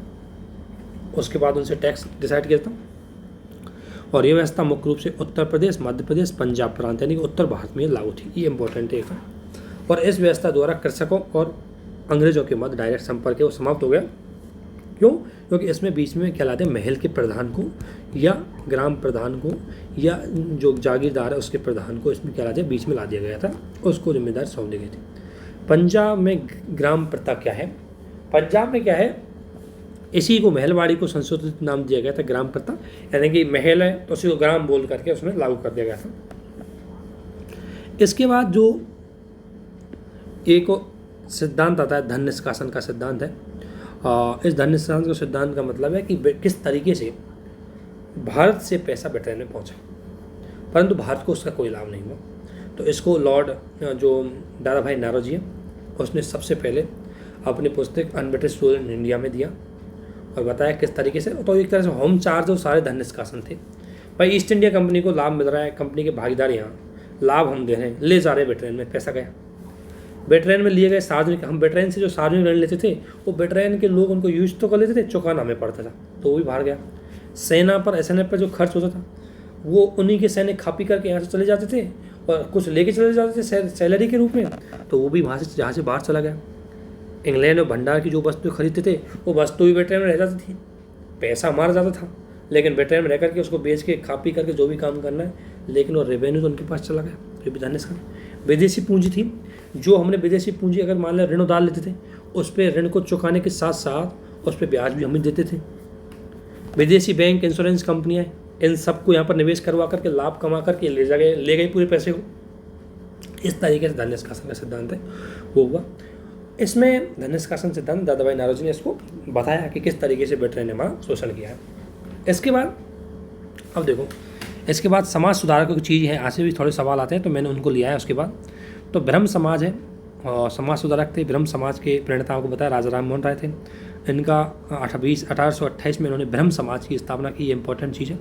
उसके बाद उनसे टैक्स डिसाइड किया था। और ये व्यवस्था मुख्य रूप से उत्तर प्रदेश, मध्य प्रदेश, पंजाब प्रांत यानी कि उत्तर भारत में लागू थी। ये इंपॉर्टेंट है। और इस व्यवस्था द्वारा कृषकों और अंग्रेजों के मध्य डायरेक्ट संपर्क है वो समाप्त हो गया। क्यों? क्योंकि इसमें बीच में क्या लाते हैं, महल के प्रधान को या ग्राम प्रधान को या जो जागीरदार है उसके प्रधान को इसमें क्या लाते हैं, बीच में ला दिया गया था, उसको जिम्मेदारी सौंप दी गई थी। पंजाब में ग्राम प्रथा क्या है? पंजाब में क्या है, इसी को महलवाड़ी को संशोधित नाम दिया गया था, ग्राम प्रथा, यानी कि महल है तो उसी को ग्राम बोल करके उसमें लागू कर दिया गया था। इसके बाद जो एक सिद्धांत आता है धन निष्कासन का सिद्धांत है। इस धन निष्कासन का सिद्धांत का मतलब है कि किस तरीके से भारत से पैसा ब्रिटेन में पहुंचा, परंतु भारत को उसका कोई लाभ नहीं हुआ। तो इसको लॉर्ड जो दादा भाई नारोजी है उसने सबसे पहले अपनी पुस्तक अनब्रिटिश रूल इन इंडिया में दिया और बताया किस तरीके से। तो एक तरह से होम चार्ज और सारे धन निष्कासन थे। भाई ईस्ट इंडिया कंपनी को लाभ मिल रहा है, कंपनी के भागीदार यहाँ लाभ हम दे रहे हैं, ले जा रहे ब्रिटेन में, पैसा गया ब्रिटेन में, लिए गए सार्वजनिक, हम ब्रिटेन से जो सार्वजनिक ऋण लेते थे वो ब्रिटेन के लोग उनको यूज तो कर लेते थे, चुकाना हमें पड़ता था, तो वो भी बाहर गया। सेना पर SNF पर जो खर्च होता था वो उन्हीं के सैनिक खा पी करके यहाँ से चले जाते थे और कुछ लेके चले जाते थे सैलरी के रूप में, तो वो भी वहाँ से जहाँ से बाहर चला गया। इंग्लैंड में भंडार की जो वस्तु खरीदते थे वो वस्तु भी ब्रिटेन में रह जाती थी, पैसा मार जाता था, लेकिन ब्रिटेन में रह करके उसको बेच के खा पी करके जो भी काम करना है, लेकिन वो रेवेन्यू तो उनके पास चला गया, जो भी धन इसका। विदेशी पूंजी थी, जो हमने विदेशी पूंजी अगर मान लिया ऋण उधार लेते थे, उस पर ऋण को चुकाने के साथ साथ उस पर ब्याज भी हम ही देते थे। विदेशी बैंक, इंश्योरेंस कंपनियाँ, इन सबको यहाँ पर निवेश करवा करके लाभ कमा करके ले गई पूरे पैसे को। इस तरीके से धन निष्कासन का सिद्धांत है वो हुआ। इसमें धन निष्कासन सिद्धांत दादा भाई नारोजी ने इसको बताया कि किस तरीके से ब्रिटेन ने हमारा शोषण किया है। इसके बाद अब देखो, इसके बाद समाज सुधारकों की चीज़ है, आज से भी थोड़े सवाल आते हैं तो मैंने उनको लिया है। उसके बाद तो ब्रह्म समाज है, और समाज सुधारक थे। ब्रह्म समाज के प्रणेताओं को बताया राजा राम मोहन राय थे। इनका 1828 में इन्होंने ब्रह्म समाज की स्थापना की, ये इंपॉर्टेंट चीज़ है।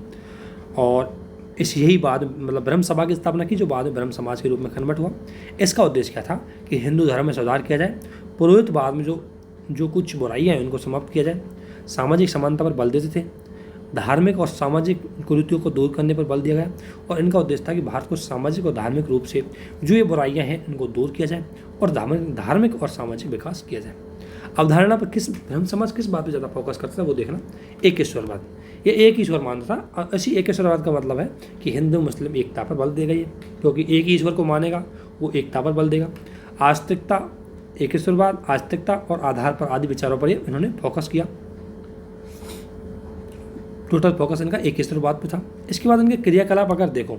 और यही बाद मतलब ब्रह्म सभा की स्थापना की, जो बाद में ब्रह्म समाज के रूप में कन्वर्ट हुआ। इसका उद्देश्य क्या था कि हिंदू धर्म में सुधार किया जाए, पुरोहितवाद में जो कुछ बुराइयाँ हैं उनको समाप्त किया जाए, सामाजिक समानता पर बल देते थे, धार्मिक और सामाजिक कुरीतियों को दूर करने पर बल दिया गया। और इनका उद्देश्य था कि भारत को सामाजिक और धार्मिक रूप से जो ये बुराइयां हैं इनको दूर किया जाए और धार्मिक और सामाजिक विकास किया जाए। अवधारणा पर ब्रह्म समाज किस बात पर ज़्यादा फोकस करता था वो देखना, एक ईश्वरवाद। ये एक ईश्वर मानता था, और इसी एक ईश्वरवाद का मतलब है कि हिंदू मुस्लिम एकता पर बल देगा ये, क्योंकि एक ही ईश्वर को मानेगा वो एकता पर बल देगा। आस्तिकता, एक ईश्वरवाद, आस्तिकता और आधार पर आदि विचारों पर इन्होंने फोकस किया। टोटल फोकस इनका एक ईश्वरवाद पे था। इसके बाद इनके क्रियाकलाप अगर देखो,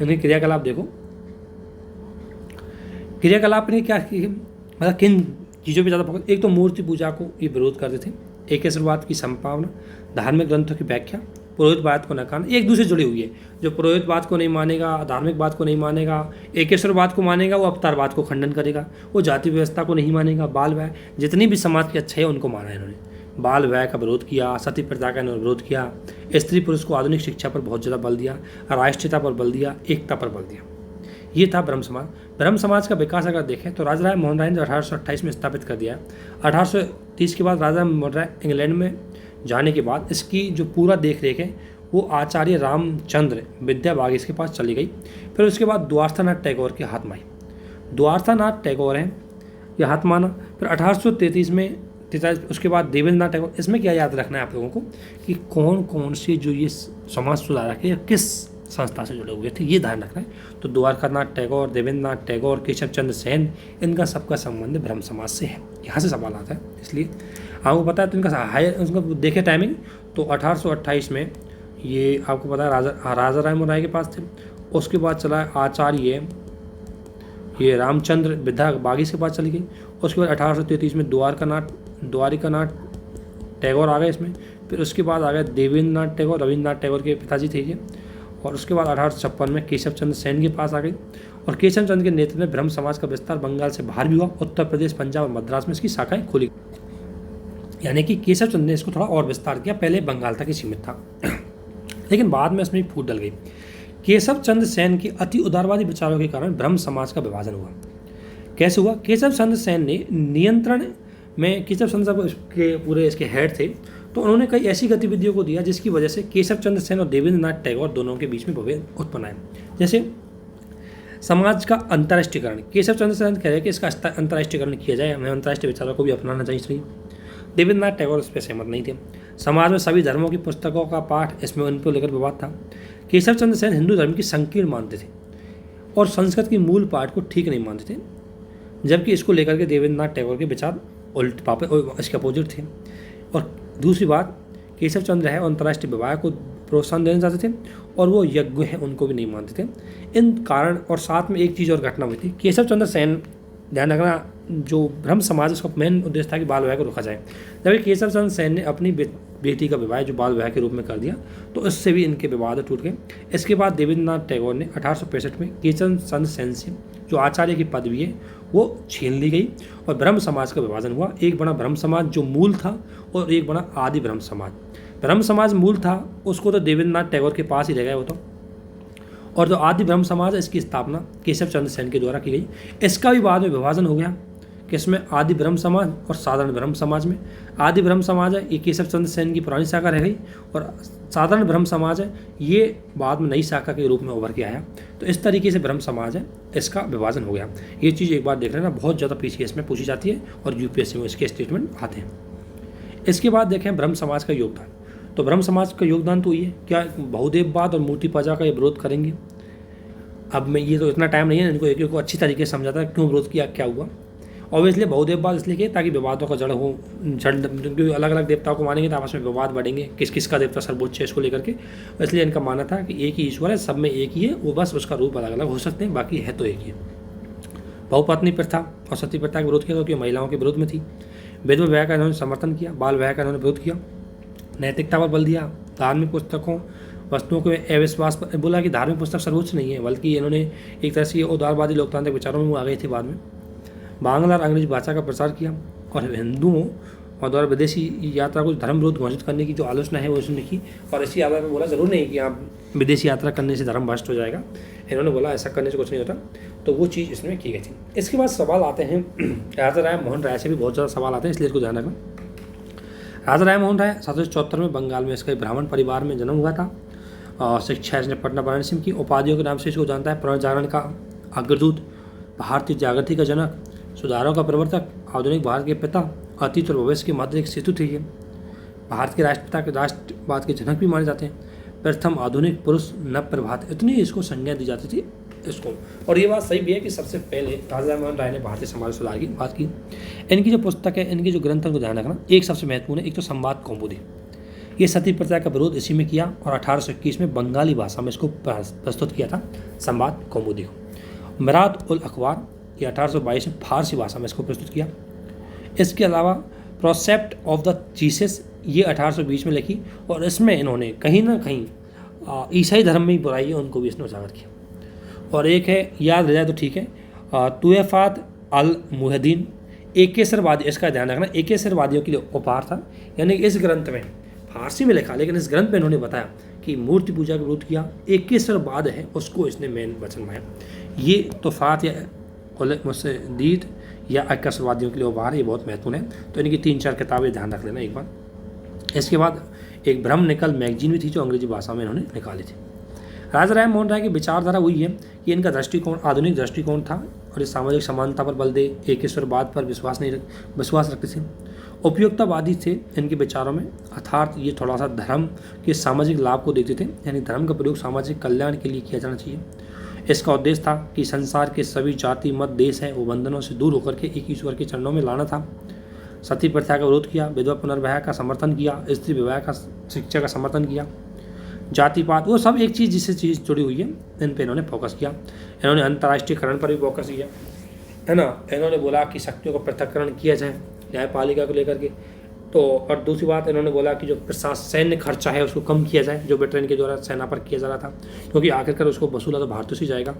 इनके क्रियाकलाप देखो, क्रियाकलाप ने क्या किया, मतलब किन चीज़ों पे ज़्यादा फोकस। एक तो मूर्ति पूजा को ये विरोध करते थे, एक ईश्वरवाद की संभावना, धार्मिक ग्रंथों की व्याख्या, पुरोहितवाद को नकारना, एक दूसरे से जुड़ी हुई है। जो पुरोहितवाद को नहीं मानेगा, धार्मिक बात को नहीं मानेगा, एकेश्वरवाद को मानेगा, वो अवतारवाद को खंडन करेगा, वो जाति व्यवस्था को नहीं मानेगा, बाल व्यय, जितनी भी समाज की अच्छाई है उनको माना है इन्होंने। बाल व्यय का विरोध किया, सती प्रथा का इन्होंने विरोध किया, स्त्री पुरुष को आधुनिक शिक्षा पर बहुत ज़्यादा बल दिया, राष्ट्रीयता पर बल दिया, एकता पर बल दिया। ये था ब्रह्म समाज। ब्रह्म समाज का विकास अगर देखें तो राजा राम मोहन राय ने 1828 में स्थापित कर दिया। 1830 के बाद राजा मोहन राय इंग्लैंड में जाने के बाद इसकी जो पूरा देख रेख है वो आचार्य रामचंद्र विद्याबाग इसके पास चली गई। फिर उसके बाद द्वारकानाथ टैगोर के हाथ में आई। द्वारकानाथ टैगोर हैं ये हाथ माना। फिर 1833 43 उसके बाद देवेंद्रनाथ टैगोर। इसमें क्या याद रखना है आप लोगों को कि कौन कौन से जो ये समाज सुधारक है किस संस्था से जुड़े हुए थे, ये ध्यान रखना है। तो द्वारकानाथ टैगोर, देवेंद्रनाथ टैगोर, केशव चंद्र सेन, इनका सबका संबंध ब्रह्म समाज से है। यहाँ से सवाल आता है, इसलिए आपको पता है। तो इनका हायर उनका देखे टाइमिंग तो 1828 में ये आपको पता है राजा राम मोहन राय के पास थे। उसके बाद चला आचार्य ये रामचंद्र विद्या बागी के पास चली गई। उसके बाद 1833 में द्वारिकानाथ टैगोर आ गए इसमें। फिर उसके बाद आ गए देवेंद्रनाथ टैगोर, रविन्द्रनाथ टैगोर के पिताजी थे ये। और उसके बाद 1856 में केशव चंद्र सेन के पास आ गई। और केशव चंद्र के नेतृत्व में ब्रह्म समाज का विस्तार बंगाल से बाहर भी हुआ। उत्तर प्रदेश, पंजाब और मद्रास में इसकी शाखाएं खुली, यानी कि केशव चंद्र ने इसको थोड़ा और विस्तार किया। पहले बंगाल तक ही सीमित था लेकिन बाद में इसमें फूट डल गई। केशव चंद्र सेन के अति उदारवादी विचारों के कारण ब्रह्म समाज का विभाजन हुआ। कैसे हुआ? केशव चंद्र सेन ने नियंत्रण में, केशव चंद्र के पूरे इसके हेड थे, तो उन्होंने कई ऐसी गतिविधियों को दिया जिसकी वजह से केशव चंद्र सेन और देवेंद्रनाथ टैगोर दोनों के बीच में विभेद उत्पन्न आए। जैसे समाज का अंतर्राष्ट्रीयकरण। केशव चंद्र सेन कह रहे कि इसका अंतर्राष्ट्रीयकरण किया जाए, हमें अंतर्राष्ट्रीय विचारों को भी अपनाना चाहिए। देवेंद्रनाथ टैगोर इस पर सहमत नहीं थे। समाज में सभी धर्मों की पुस्तकों का पाठ, इसमें उन पर लेकर विवाद था। केशव चंद्र सेन हिंदू धर्म की संकीर्ण मानते थे और संस्कृत की मूल पाठ को ठीक नहीं मानते थे, जबकि इसको लेकर के देवेंद्रनाथ टैगोर के विचार उल्ट इसके अपोजिट थे। और दूसरी बात, केशव चंद्र है अंतर्राष्ट्रीय विवाह को प्रोत्साहन देना चाहते थे और वो यज्ञ है उनको भी नहीं मानते थे। इन कारण और साथ में एक चीज़ और घटना हुई थी। केशव चंद्र सेन, ध्यान रखना, जो ब्रह्म समाज उसका मेन उद्देश्य था कि बाल विवाह को रोका जाए। जबकि केशव चंद्र सेन ने अपनी बेटी का विवाह जो बाल विवाह के रूप में कर दिया, तो इससे भी इनके विवाद टूट गए। इसके बाद देवेंद्रनाथ टैगोर ने 1865 में केशव चंद्र सेन से जो आचार्य की पदवी है वो छीन ली गई और ब्रह्म समाज का विभाजन हुआ। एक बड़ा ब्रह्म समाज जो मूल था और एक बड़ा आदि ब्रह्म समाज। ब्रह्म समाज मूल था, उसको तो देवेंद्रनाथ टैगोर के पास ही रह गए वो तो, और जो आदि ब्रह्म समाज है इसकी स्थापना केशव चंद्र सेन के द्वारा की गई। इसका भी बाद में विभाजन हो गया, किसमें? आदि ब्रह्म समाज और साधारण ब्रह्म समाज में। आदि ब्रह्म समाज है ये केशव चंद्र सेन की पुरानी शाखा रह गई और साधारण ब्रह्म समाज है ये बाद में नई शाखा के रूप में उभर के आया। तो इस तरीके से ब्रह्म समाज है इसका विभाजन हो गया। ये चीज़ एक बार देख लेना, बहुत ज़्यादा PCS में पूछी जाती है और UPSC में इसके स्टेटमेंट आते हैं। इसके बाद देखें ब्रह्म समाज का योगदान। तो ब्रह्म समाज का योगदान तो ये क्या बहुदेववाद और मूर्ति पूजा का ये विरोध करेंगे। अब मैं ये तो इतना टाइम नहीं है इनको एक को अच्छी तरीके से समझाता है क्यों विरोध किया, क्या हुआ। ऑब्वियसली बहुदेववाद इसलिए किया ताकि विवादों का जड़ हो, क्योंकि अलग अलग देवताओं को मानेंगे तो आपस में विवाद बढ़ेंगे, किस किस का देवता सर्वोच्च है इसको लेकर के। इसलिए इनका मानना था कि एक ही ईश्वर है, सब में एक ही है, वो बस उसका रूप अलग अलग हो सकते हैं, बाकी है तो एक ही है। बहुपत्नी प्रथा और सती प्रथा का विरोध किया क्योंकि महिलाओं के विरोध में थी। विधवा विवाह का इन्होंने समर्थन किया, बाल विवाह का इन्होंने विरोध किया, नैतिकता पर बल दिया, धार्मिक पुस्तकों वस्तुओं के अविश्वास पर बोला कि धार्मिक पुस्तक सर्वोच्च नहीं है, बल्कि इन्होंने एक तरह से उदारवादी लोकतांत्रिक विचारों में वो आ गए थे बाद में। बांग्ला और अंग्रेजी भाषा का प्रचार किया और हिंदुओं और द्वारा विदेशी यात्रा को धर्म विरोध घोषित करने की जो आलोचना है वो उसने की। और इसी आधार पर बोला जरूर नहीं कि आप विदेशी यात्रा करने से धर्म भ्रष्ट हो जाएगा, इन्होंने बोला ऐसा करने से कुछ नहीं होता। तो वो चीज़ इसमें की गई थी। इसके बाद सवाल आते हैं राजा राम मोहन राय से भी बहुत ज़्यादा सवाल आते हैं, इसलिए इसको ध्यान रखना। राजा राम मोहन राय 1774 में बंगाल में इसका ब्राह्मण परिवार में जन्म हुआ था और शिक्षा इसने पटना बनारस सिंह की। उपाधियों के नाम से इसको जानता है। पुनर्जागरण का अग्रदूत, भारतीय जागृति का जनक, सुधारों का प्रवर्तक, आधुनिक भारत के पिता, अतीत और भविष्य के मध्य एक सेतु थे। ये भारत के राष्ट्रपिता के राष्ट्रवाद के जनक भी माने जाते हैं। प्रथम आधुनिक पुरुष नव प्रभात, इतनी इसको संज्ञा दी जाती थी इसको। और ये बात सही भी है कि सबसे पहले राजा राम मोहन राय ने भारतीय समाज सुधार की बात की। इनकी जो पुस्तक है, इनकी जो ग्रंथ को ध्यान रखना, एक सबसे महत्वपूर्ण है, एक तो संवाद कौमुदी। ये सती प्रथा का विरोध इसी में किया और 1821 में बंगाली भाषा में इसको प्रस्तुत किया था, संवाद कौमुदी को। मिरात उल अखबार ये 1822 में फारसी भाषा में इसको प्रस्तुत किया। इसके अलावा प्रोसेप्ट ऑफ द जीसस ये 1820 में लिखी और इसमें इन्होंने कहीं ना कहीं ईसाई धर्म में ही बुराई है उनको भी इसने उजागर किया। और एक है, याद रह जाए तो ठीक है, तुएफात अल मुहद्दीन, एकेसरवादी, इसका ध्यान रखना, एकेसरवादियों के लिए उपहार था। यानी इस ग्रंथ में फारसी में लिखा, लेकिन इस ग्रंथ में इन्होंने बताया कि मूर्ति पूजा का विरोध किया, एकेसरवाद है उसको इसने मेन वचन बनाया। ये तोफात या मुझसे दीद या अक्सरवादियों के लिए उपहार, ये बहुत महत्वपूर्ण है। तो इनकी 3-4 किताबें ध्यान रख लेना एक बार। इसके बाद एक ब्रह्म निकल मैगजीन भी थी जो अंग्रेजी भाषा में इन्होंने निकाली थी। राजा राम मोहन राय की विचारधारा हुई है कि इनका दृष्टिकोण आधुनिक दृष्टिकोण था और ये सामाजिक समानता पर बल दे, एक ईश्वरवाद पर विश्वास रखते थे। उपयोगितावादी थे इनके विचारों में, अर्थात ये थोड़ा सा धर्म के सामाजिक लाभ को देखते थे, यानी धर्म का प्रयोग सामाजिक कल्याण के लिए किया जाना चाहिए। इसका उद्देश्य था कि संसार के सभी जाति मत देश हैं वो बंधनों से दूर होकर के एक ईश्वर के चरणों में लाना था। सती प्रथा का विरोध किया, विधवा पुनर्विवाह का समर्थन किया, स्त्री विवाह का शिक्षा का समर्थन किया, जाति पात वो सब एक चीज़ जिससे चीज़ जुड़ी हुई है इन पे इन्होंने फोकस किया। इन्होंने अंतर्राष्ट्रीयकरण पर भी फोकस किया, है ना। इन्होंने बोला कि शक्तियों का पृथक्करण किया जाए न्यायपालिका को लेकर के। तो और दूसरी बात इन्होंने बोला कि जो सैन्य खर्चा है उसको कम किया जाए, जो ब्रिटेन के द्वारा सेना पर किया जा रहा था, क्योंकि आखिरकार उसको वसूला तो भारत से जाएगा।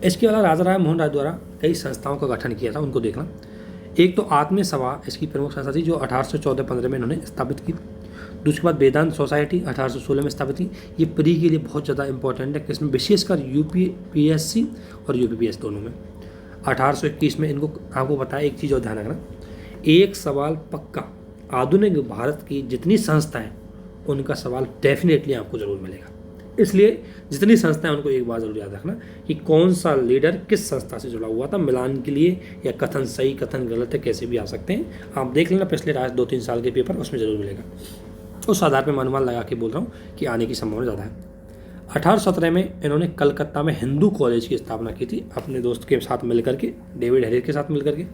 इसके अलावा राजा राम मोहन राय द्वारा कई संस्थाओं का गठन किया था, उनको देखना। एक तो आत्मीय सभा इसकी प्रमुख संस्था थी जो 1814-15 में इन्होंने स्थापित की। दूसरी बात वेदांत सोसाइटी 1816 में स्थापित की। ये प्री के लिए बहुत ज़्यादा इंपॉर्टेंट है, इसमें विशेषकर यूपीएससी और यूपीपीएस दोनों में। 1821 में इनको आपको बताया एक चीज़ और ध्यान रखना, एक सवाल पक्का, आधुनिक भारत की जितनी संस्था है उनका सवाल डेफिनेटली आपको ज़रूर मिलेगा। इसलिए जितनी संस्थाएं उनको एक बार जरूर याद रखना कि कौन सा लीडर किस संस्था से जुड़ा हुआ था, मिलान के लिए, या कथन सही कथन गलत है, कैसे भी आ सकते हैं। आप देख लेना पिछले 2-3 साल के पेपर, उसमें ज़रूर मिलेगा। उस आधार पर मैं अनुमान लगा के बोल रहा हूँ कि आने की संभावना ज़्यादा है। 1817 में इन्होंने कलकत्ता में हिंदू कॉलेज की स्थापना की थी अपने दोस्त के साथ मिलकर के, डेविड हेरियर के साथ मिलकर के।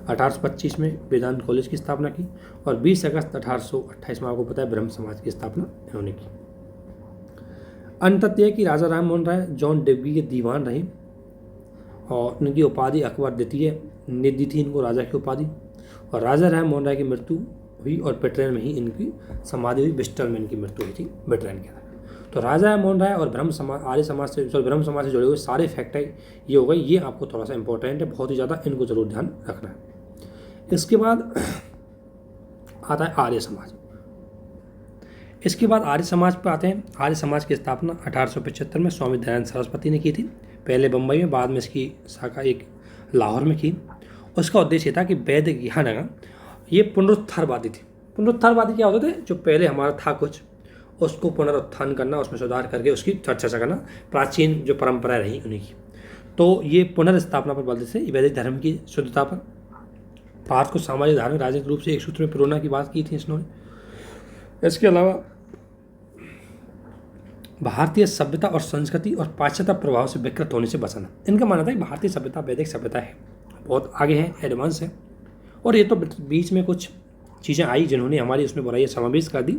1825 में वेदांत कॉलेज की स्थापना की और 20 अगस्त 1828 में आपको पता है ब्रह्म समाज की स्थापना इन्होंने की। अंततः कि राजा राम मोहन राय जॉन डेवी के दीवान रहे और उनकी उपाधि अकबर द्वितीय ने दी थी इनको राजा की उपाधि। और राजा राम मोहन राय की मृत्यु हुई और ब्रिटेन में ही इनकी समाधि हुई, ब्रिस्टल में इनकी मृत्यु हुई थी ब्रिटेन के अंदर। तो राजा राम मोहन राय और ब्रह्म समाज से जुड़े हुए सारे फैक्ट ये हो गए, ये आपको थोड़ा सा इंपॉर्टेंट है, बहुत ही ज़्यादा, इनको जरूर ध्यान रखना है। इसके बाद आता है आर्य समाज। इसके बाद आर्य समाज पर आते हैं। आर्य समाज की स्थापना 1875 में स्वामी दयानंद सरस्वती ने की थी, पहले बम्बई में, बाद में इसकी शाखा एक लाहौर में की। उसका उद्देश्य था कि वैदिक ज्ञान है ये पुनरुत्थानवादी थी। पुनरुत्थानवादी क्या होते थे, जो पहले हमारा था कुछ उसको पुनरुत्थान करना, उसमें सुधार करके उसकी चर्चा करना, प्राचीन जो परंपराएं रही उन्हीं की। तो ये पुनर्स्थापना पर बल देते थे, वैदिक धर्म की शुद्धता पर, भारत को सामाजिक धार्मिक राजनीतिक रूप से एक सूत्र में पिरोना की बात की थी इन्होंने। इसके अलावा भारतीय सभ्यता और संस्कृति और पाश्चात्य प्रभाव से विकृत होने से बचना। इनका मानना था कि भारतीय सभ्यता वैदिक सभ्यता है, बहुत आगे है, एडवांस है, और ये तो बीच में कुछ चीज़ें आई जिन्होंने हमारी उसमें बुराई समावेश कर दी।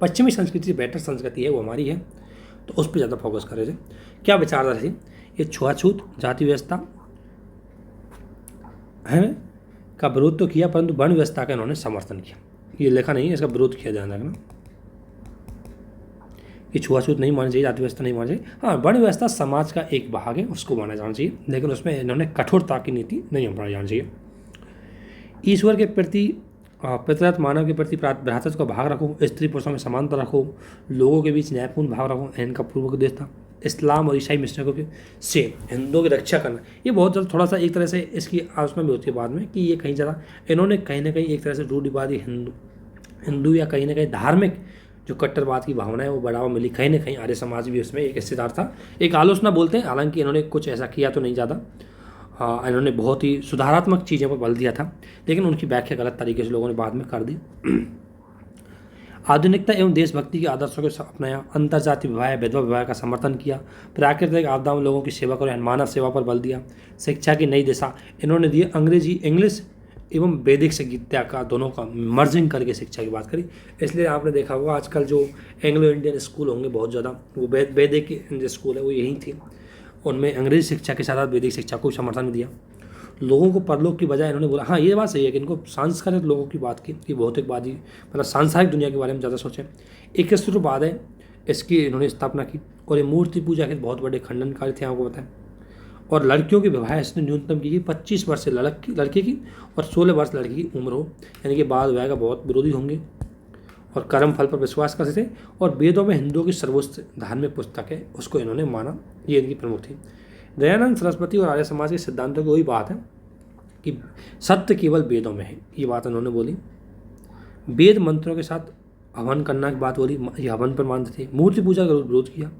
पश्चिमी संस्कृति से बेटर संस्कृति है वो हमारी है, तो उस पर ज़्यादा फोकस कर रहे थे। क्या विचारधारा थी, ये छुआछूत, जाति व्यवस्था है का विरोध तो किया, परंतु वर्ण व्यवस्था का इन्होंने समर्थन किया। ये लिखा नहीं है, इसका विरोध किया, ध्यान रखना कि छुआछूत नहीं माननी चाहिए, जाति व्यवस्था नहीं माननी चाहिए। हाँ, वर्ण व्यवस्था समाज का एक भाग है, उसको माना जाना चाहिए, लेकिन उसमें इन्होंने कठोरता की नीति नहीं अपनाई जानी चाहिए। ईश्वर के प्रति पितृत्व, मानव के प्रति भ्रातृत्व का भाग रखो, स्त्री पुरुषों में समानता रखो, लोगों के बीच न्यायपूर्ण भाव रखो, इनका पूर्व उद्देश्य था। इस्लाम और ईसाई मिश्रकों के से हिंदुओं की रक्षा करना, ये बहुत जल्द थोड़ा सा एक तरह से इसकी आलोचना भी होती है बाद में कि ये कहीं ज़्यादा इन्होंने कहीं ना कहीं एक तरह से रूढ़िवादी हिंदू या कहीं ना कहीं धार्मिक जो कट्टरवाद की भावना है वो बढ़ावा मिली, कहीं ना कहीं आर्य समाज भी उसमें एक हिस्सेदार था। एक आलोचना बोलते हैं, हालांकि इन्होंने कुछ ऐसा किया तो नहीं ज़्यादा। हाँ, इन्होंने बहुत ही सुधारात्मक चीज़ों पर बल दिया था, लेकिन उनकी व्याख्या गलत तरीके से लोगों ने बाद में कर दी। आधुनिकता एवं देशभक्ति के आदर्शों को अपनाया, अंतर्जातीय विवाह, विधवा विवाह का समर्थन किया, प्राकृतिक आपदाओं में लोगों की सेवा करो, मानव सेवा पर बल दिया, शिक्षा की नई दिशा इन्होंने दी, अंग्रेजी, इंग्लिश एवं वैदिक संगीत्या का दोनों का मर्जिंग करके शिक्षा की बात करी। इसलिए आपने देखा होगा आजकल जो एंग्लो इंडियन स्कूल होंगे बहुत ज़्यादा, वो वैदिक जो स्कूल है वो यही थी, उनमें अंग्रेजी शिक्षा के साथ वैदिक शिक्षा को समर्थन दिया। लोगों को परलोक की बजाय इन्होंने बोला, हाँ ये बात सही है कि इनको सांस्कृतिक लोगों की बात की कि भौतिकवादी मतलब सांसारिक दुनिया के बारे में ज़्यादा सोचें। 21 बाद है इसकी इन्होंने स्थापना की, और ये मूर्ति पूजा के बहुत बड़े खंडनकारी थे आपको बताएं। और लड़कियों की विवाह इसने न्यूनतम की 25 वर्ष से लड़के की और 16 वर्ष लड़की की उम्र हो, यानी कि बाल विवाह का बहुत विरोधी होंगे, और कर्म फल पर विश्वास करते थे, और वेदों में हिंदुओं की सर्वोच्च धार्मिक पुस्तक है उसको इन्होंने माना, ये इनकी प्रमुख थी। दयानंद सरस्वती और आर्य समाज के सिद्धांतों की वही बात है कि सत्य केवल वेदों में है, ये बात उन्होंने बोली। वेद मंत्रों के साथ हवन करना की बात बोली, ये हवन पर मानते थे। मूर्ति पूजा का विरोध किया,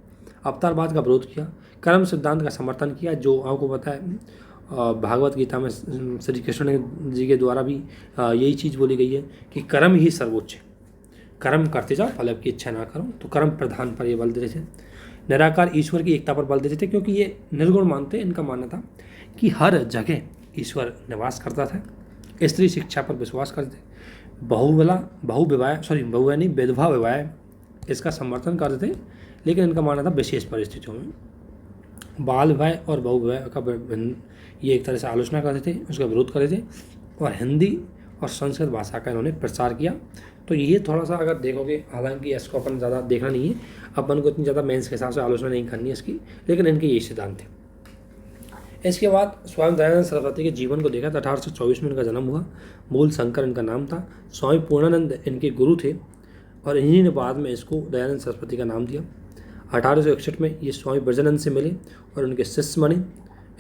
अवतारवाद का विरोध किया, कर्म सिद्धांत का समर्थन किया, जो आपको पता है भागवत गीता में श्री कृष्ण जी के द्वारा भी यही चीज़ बोली गई है कि कर्म ही सर्वोच्च है, कर्म करते जाओ, फल की इच्छा ना करो। तो कर्म प्रधान पर ये बल देते थे। निराकार ईश्वर की एकता पर बल देते थे, क्योंकि ये निर्गुण मानते, इनका मानना था कि हर जगह ईश्वर निवास करता था। स्त्री शिक्षा पर विश्वास करते, बहुविवाह नहीं, विधवा विवाह इसका समर्थन करते थे, लेकिन इनका मानना था विशेष परिस्थितियों में। बाल विवाह और बहुविवाह का ये एक तरह से आलोचना करते थे, उसका विरोध करते थे, और हिंदी और संस्कृत भाषा का इन्होंने प्रचार किया। तो ये थोड़ा सा अगर देखोगे, हालांकि इसको अपन ज़्यादा देखना नहीं है, अपन को इतनी ज़्यादा मेंस के हिसाब से आलोचना नहीं करनी है इसकी, लेकिन इनके यही सिद्धांत थे। इसके बाद स्वामी दयानंद सरस्वती के जीवन को देखा तो 1824 में इनका जन्म हुआ। मूल शंकर इनका नाम था। स्वामी पूर्णानंद इनके गुरु थे, और इन्हीं ने बाद में इसको दयानंद सरस्वती का नाम दिया। 1861 में ये स्वामी ब्रजानंद से मिले और उनके शिष्य बने।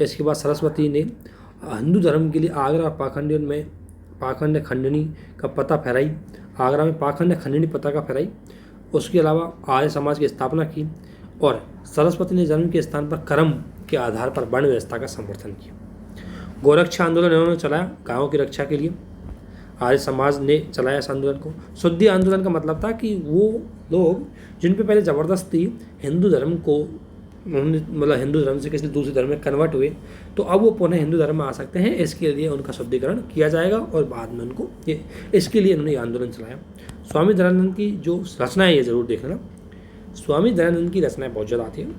इसके बाद सरस्वती ने हिंदू धर्म के लिए आगरा और पाखंड खंडनी का पता फहराई। आगरा में पाखंड खंडनी पताका फहराई। उसके अलावा आर्य समाज की स्थापना की, और सरस्वती ने जन्म के स्थान पर कर्म के आधार पर वर्ण व्यवस्था का समर्थन किया। गोरक्षा आंदोलन इन्होंने चलाया गाँव की रक्षा के लिए। आर्य समाज ने चलाया इस आंदोलन को। शुद्धि आंदोलन का मतलब था कि वो लोग जिन पे पहले ज़बरदस्ती हिंदू धर्म को, मतलब हिंदू धर्म से किसी दूसरे धर्म में कन्वर्ट हुए, तो अब वो पुनः हिंदू धर्म में आ सकते हैं, इसके लिए उनका शुद्धिकरण किया जाएगा, और बाद में उनको इसके लिए इन्होंने आंदोलन चलाया। स्वामी दयानंद की जो रचनाएँ ये ज़रूर देखना। स्वामी दयानंद की रचनाएँ बहुत ज़्यादा आती हैं।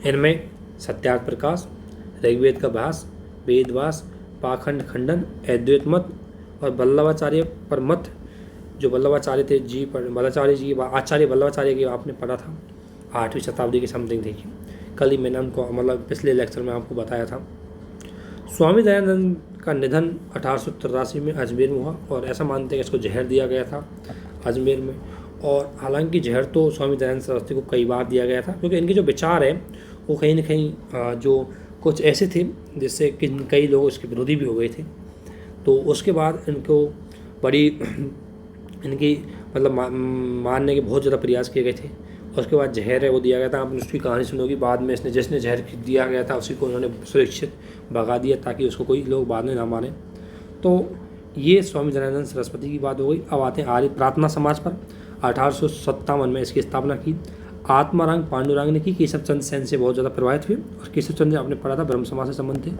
इनमें सत्यार्थ प्रकाश, ऋग्वेद का भाष, वेदवास, पाखंड खंडन, अद्वैत मत और वल्लभाचार्य पर मत, जो वल्लभाचार्य थे जी पर वल्लभाचार्य जी, आचार्य वल्लभाचार्य की आपने पढ़ा था 8वीं शताब्दी की समथिंग देखी, कल ही मैंने उनको मतलब पिछले लेक्चर में आपको बताया था। स्वामी दयानंद का निधन 1883 में अजमेर में हुआ, और ऐसा मानते हैं कि इसको जहर दिया गया था अजमेर में। और हालांकि जहर तो स्वामी दयानंद सरस्वती को कई बार दिया गया था, क्योंकि इनके जो विचार हैं वो कहीं ना कहीं जो कुछ ऐसे थे जिससे कि कई लोग उसके विरोधी भी हो गए थे। तो उसके बाद इनको बड़ी इनकी मतलब मारने के बहुत ज़्यादा प्रयास किए गए थे। उसके बाद जहर है वो दिया गया था, आपने उसकी कहानी सुनोगी। बाद में इसने जिसने जहर दिया गया था उसी को उन्होंने सुरक्षित भगा दिया, ताकि उसको कोई लोग बाद में ना मारें। तो ये स्वामी दयानंद सरस्वती की बात हो गई। अब आते हैं आर्य प्रार्थना समाज पर। 1857 में इसकी स्थापना की। आत्माराम पांडुरंग ने की। केशव चंद्र सेन से बहुत ज़्यादा प्रभावित हुए, और केशव चंद्र आपने पढ़ा था ब्रह्म समाज से संबंध थे।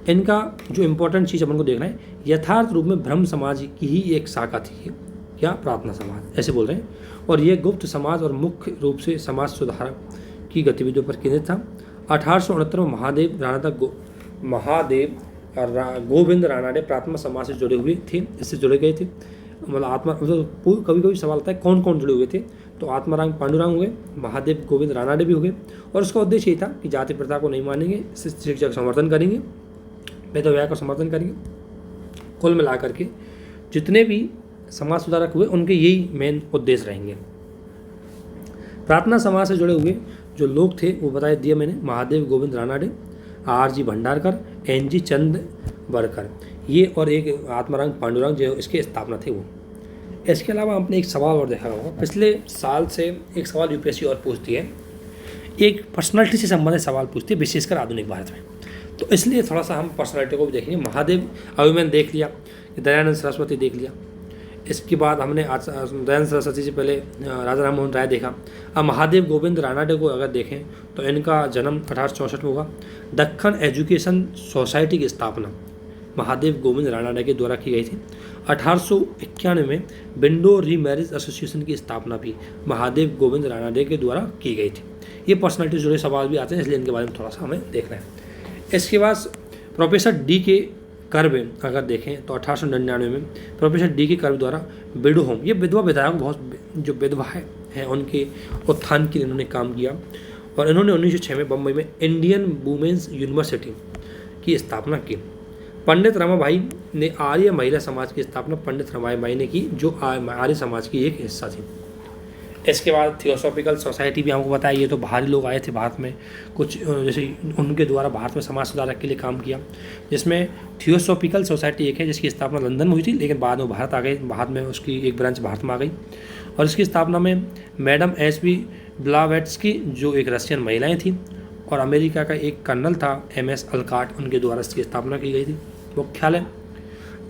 इनका जो इम्पोर्टेंट चीज़ अपन को देखना है, यथार्थ रूप में ब्रह्म समाज की ही एक शाखा थी, क्या प्रार्थना समाज ऐसे बोल रहे हैं। और ये गुप्त समाज और मुख्य रूप से समाज सुधार की गतिविधियों पर केंद्रित था। 1869 में महादेव गोविंद रानाडे प्रार्थना समाज से जुड़े हुए थे, इससे जुड़े गए थे। मतलब कभी कभी सवाल आता है कौन कौन जुड़े हुए थे, तो आत्माराम पांडुरंग हुए, महादेव गोविंद रानाडे भी हुए। और उसका उद्देश्य ये था कि जाति प्रथा को नहीं मानेंगे, शिक्षा का समर्थन करेंगे, वेदव्यास का समर्थन करेंगे। कुल मिला करके जितने भी समाज सुधारक हुए उनके यही मेन उद्देश्य रहेंगे। प्रार्थना समाज से जुड़े हुए जो लोग थे वो बता दिए मैंने, महादेव गोविंद रानाडे, R.G. भंडारकर, N.G. चंद्रवरकर, ये और एक आत्माराम पांडुरंग जो इसके स्थापना थे वो। इसके अलावा आपने एक सवाल और देखा होगा, पिछले साल से एक सवाल यूपीएससी और पूछती है, एक पर्सनालिटी से संबंधित सवाल पूछती है, विशेषकर आधुनिक भारत में। तो इसलिए थोड़ा सा हम पर्सनालिटी को भी देखेंगे। महादेव अभी मैंने देख लिया, दयानंद सरस्वती देख लिया। इसके बाद हमने दयानंद सरस्वती से पहले राजा राम मोहन राय देखा। अब महादेव गोविंद रानाडे को अगर देखें तो इनका जन्म 1864 में हुआ। दक्कन एजुकेशन सोसाइटी की स्थापना महादेव गोविंद रानाडे के द्वारा की गई थी। 1891 में विंडो रीमैरिज एसोसिएशन की स्थापना भी महादेव गोविंद रानाडे के द्वारा की गई थी। ये पर्सनालिटी जुड़े सवाल भी आते हैं, इसलिए इनके बारे में थोड़ा सा हमें देखना है। इसके बाद प्रोफेसर डी के कर्व अगर देखें तो 1899 में प्रोफेसर डी के कर्व द्वारा विडो होम, ये विधवा विधायक बहुत जो विधवा है उनके उत्थान के लिए इन्होंने काम किया। और इन्होंने 1906 में बम्बई में इंडियन वुमेन्स यूनिवर्सिटी की स्थापना की। पंडित रमाबाई ने आर्य महिला समाज की स्थापना पंडित रमाबाई ने की, जो आर्य समाज की एक हिस्सा थी। इसके बाद थियोसॉफिकल सोसाइटी भी हमको बताया, ये तो बाहरी लोग आए थे भारत में, कुछ जैसे उनके द्वारा भारत में समाज सुधारक के लिए काम किया, जिसमें थियोसॉफिकल सोसाइटी एक है जिसकी स्थापना लंदन में हुई थी, लेकिन बाद में भारत आ गई, बाद में उसकी एक ब्रांच भारत में आ गई। और इसकी स्थापना में मैडम एस.वी. ब्लावेट्स्की जो एक रशियन महिलाएं थी और अमेरिका का एक कर्नल था एम.एस. अलकाट, उनके द्वारा इसकी स्थापना की गई थी। मुख्यालय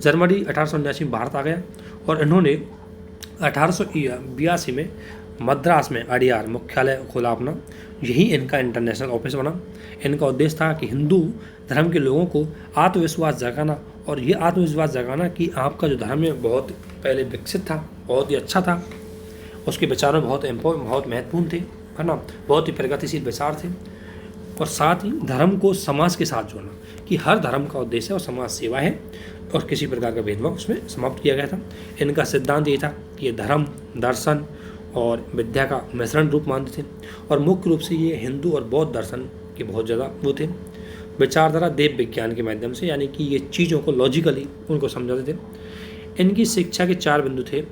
जनवरी 1879 में भारत आ गया और इन्होंने 1882 में मद्रास में अडियार मुख्यालय खोला अपना। यही इनका इंटरनेशनल ऑफिस बना। इनका उद्देश्य था कि हिंदू धर्म के लोगों को आत्मविश्वास जगाना, और ये आत्मविश्वास जगाना कि आपका जो धर्म है बहुत पहले विकसित था, बहुत ही अच्छा था, उसके विचारों बहुत महत्वपूर्ण थे, है ना, बहुत ही प्रगतिशील विचार थे। और साथ ही धर्म को समाज के साथ जोड़ना कि हर धर्म का उद्देश्य और समाज सेवा है और किसी प्रकार का भेदभाव उसमें समाप्त किया गया था। इनका सिद्धांत ये था कि ये धर्म, दर्शन और विद्या का मिश्रण रूप मानते थे और मुख्य रूप से ये हिंदू और बौद्ध दर्शन के बहुत ज़्यादा वो थे। विचारधारा देव विज्ञान के माध्यम से, यानी कि ये चीज़ों को लॉजिकली उनको समझाते थे। इनकी शिक्षा के 4 बिंदु थे: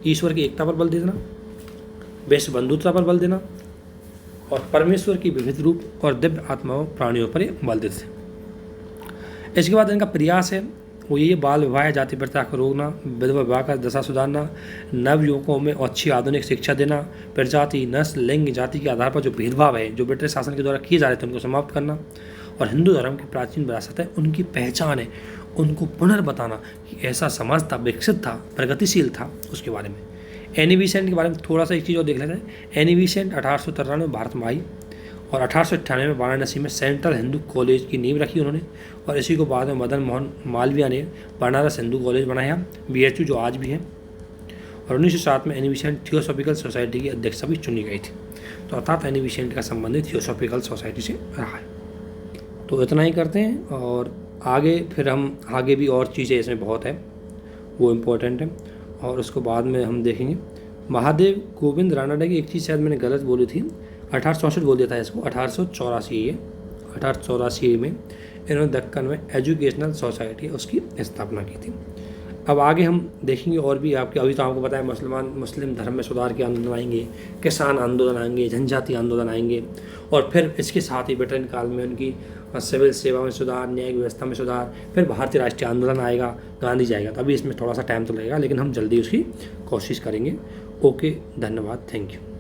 ईश्वर की एकता पर बल देना, विश्व बंधुता पर बल देना और परमेश्वर की विविध रूप और दिव्य आत्माओं प्राणियों पर बल देते थे। इसके बाद इनका प्रयास है वो ये बाल विवाह, जाति प्रथा को रोकना, विधवा विवाह का दशा सुधारना, नव युवकों में अच्छी आधुनिक शिक्षा देना, प्रजाति, नस्ल, लिंग, जाति के आधार पर जो भेदभाव है जो ब्रिटिश शासन के द्वारा किए जा रहे थे उनको समाप्त करना, और हिंदू धर्म की प्राचीन विरासत है, उनकी पहचान है, उनको पुनर्बताना कि ऐसा समाज था, विकसित था, प्रगतिशील था, उसके बारे में। एनी बेसेंट के बारे में थोड़ा सा एक चीज़ और देख लेते हैं। एनी बेसेंट 1893 में भारत में आई और 1898 में वाराणसी में सेंट्रल हिंदू कॉलेज की नींव रखी उन्होंने, और इसी को बाद में मदन मोहन मालवीय ने बनारस हिंदू कॉलेज बनाया, BHU, जो आज भी है। और 1907 में एनी बेसेंट थियोसॉफिकल सोसाइटी की अध्यक्षा भी चुनी गई थी। तो अर्थात एनी बेसेंट का संबंध थियोसॉफिकल सोसाइटी से रहा है। तो इतना ही करते हैं और आगे फिर हम आगे भी और चीज़ें इसमें बहुत है वो इम्पोर्टेंट है और उसको बाद में हम देखेंगे। महादेव गोविंद रानडे की एक चीज़ शायद मैंने गलत बोली थी, 1864 बोल दिया था इसको, 1884 में इन्होंने दक्कन में एजुकेशनल सोसाइटी उसकी स्थापना की थी। अब आगे हम देखेंगे और भी आपके, अभी तो आपको पता है मुस्लिम धर्म में सुधार के आंदोलन आएंगे, किसान आंदोलन आएंगे, जनजाति आंदोलन आएंगे, और फिर इसके साथ ही ब्रिटेन काल में उनकी सिविल सेवा में सुधार, न्यायिक व्यवस्था में सुधार, फिर भारतीय राष्ट्रीय आंदोलन आएगा, गांधी जाएगा। तो अभी इसमें थोड़ा सा टाइम तो लगेगा लेकिन हम जल्दी उसकी कोशिश करेंगे। ओके, धन्यवाद, थैंक यू।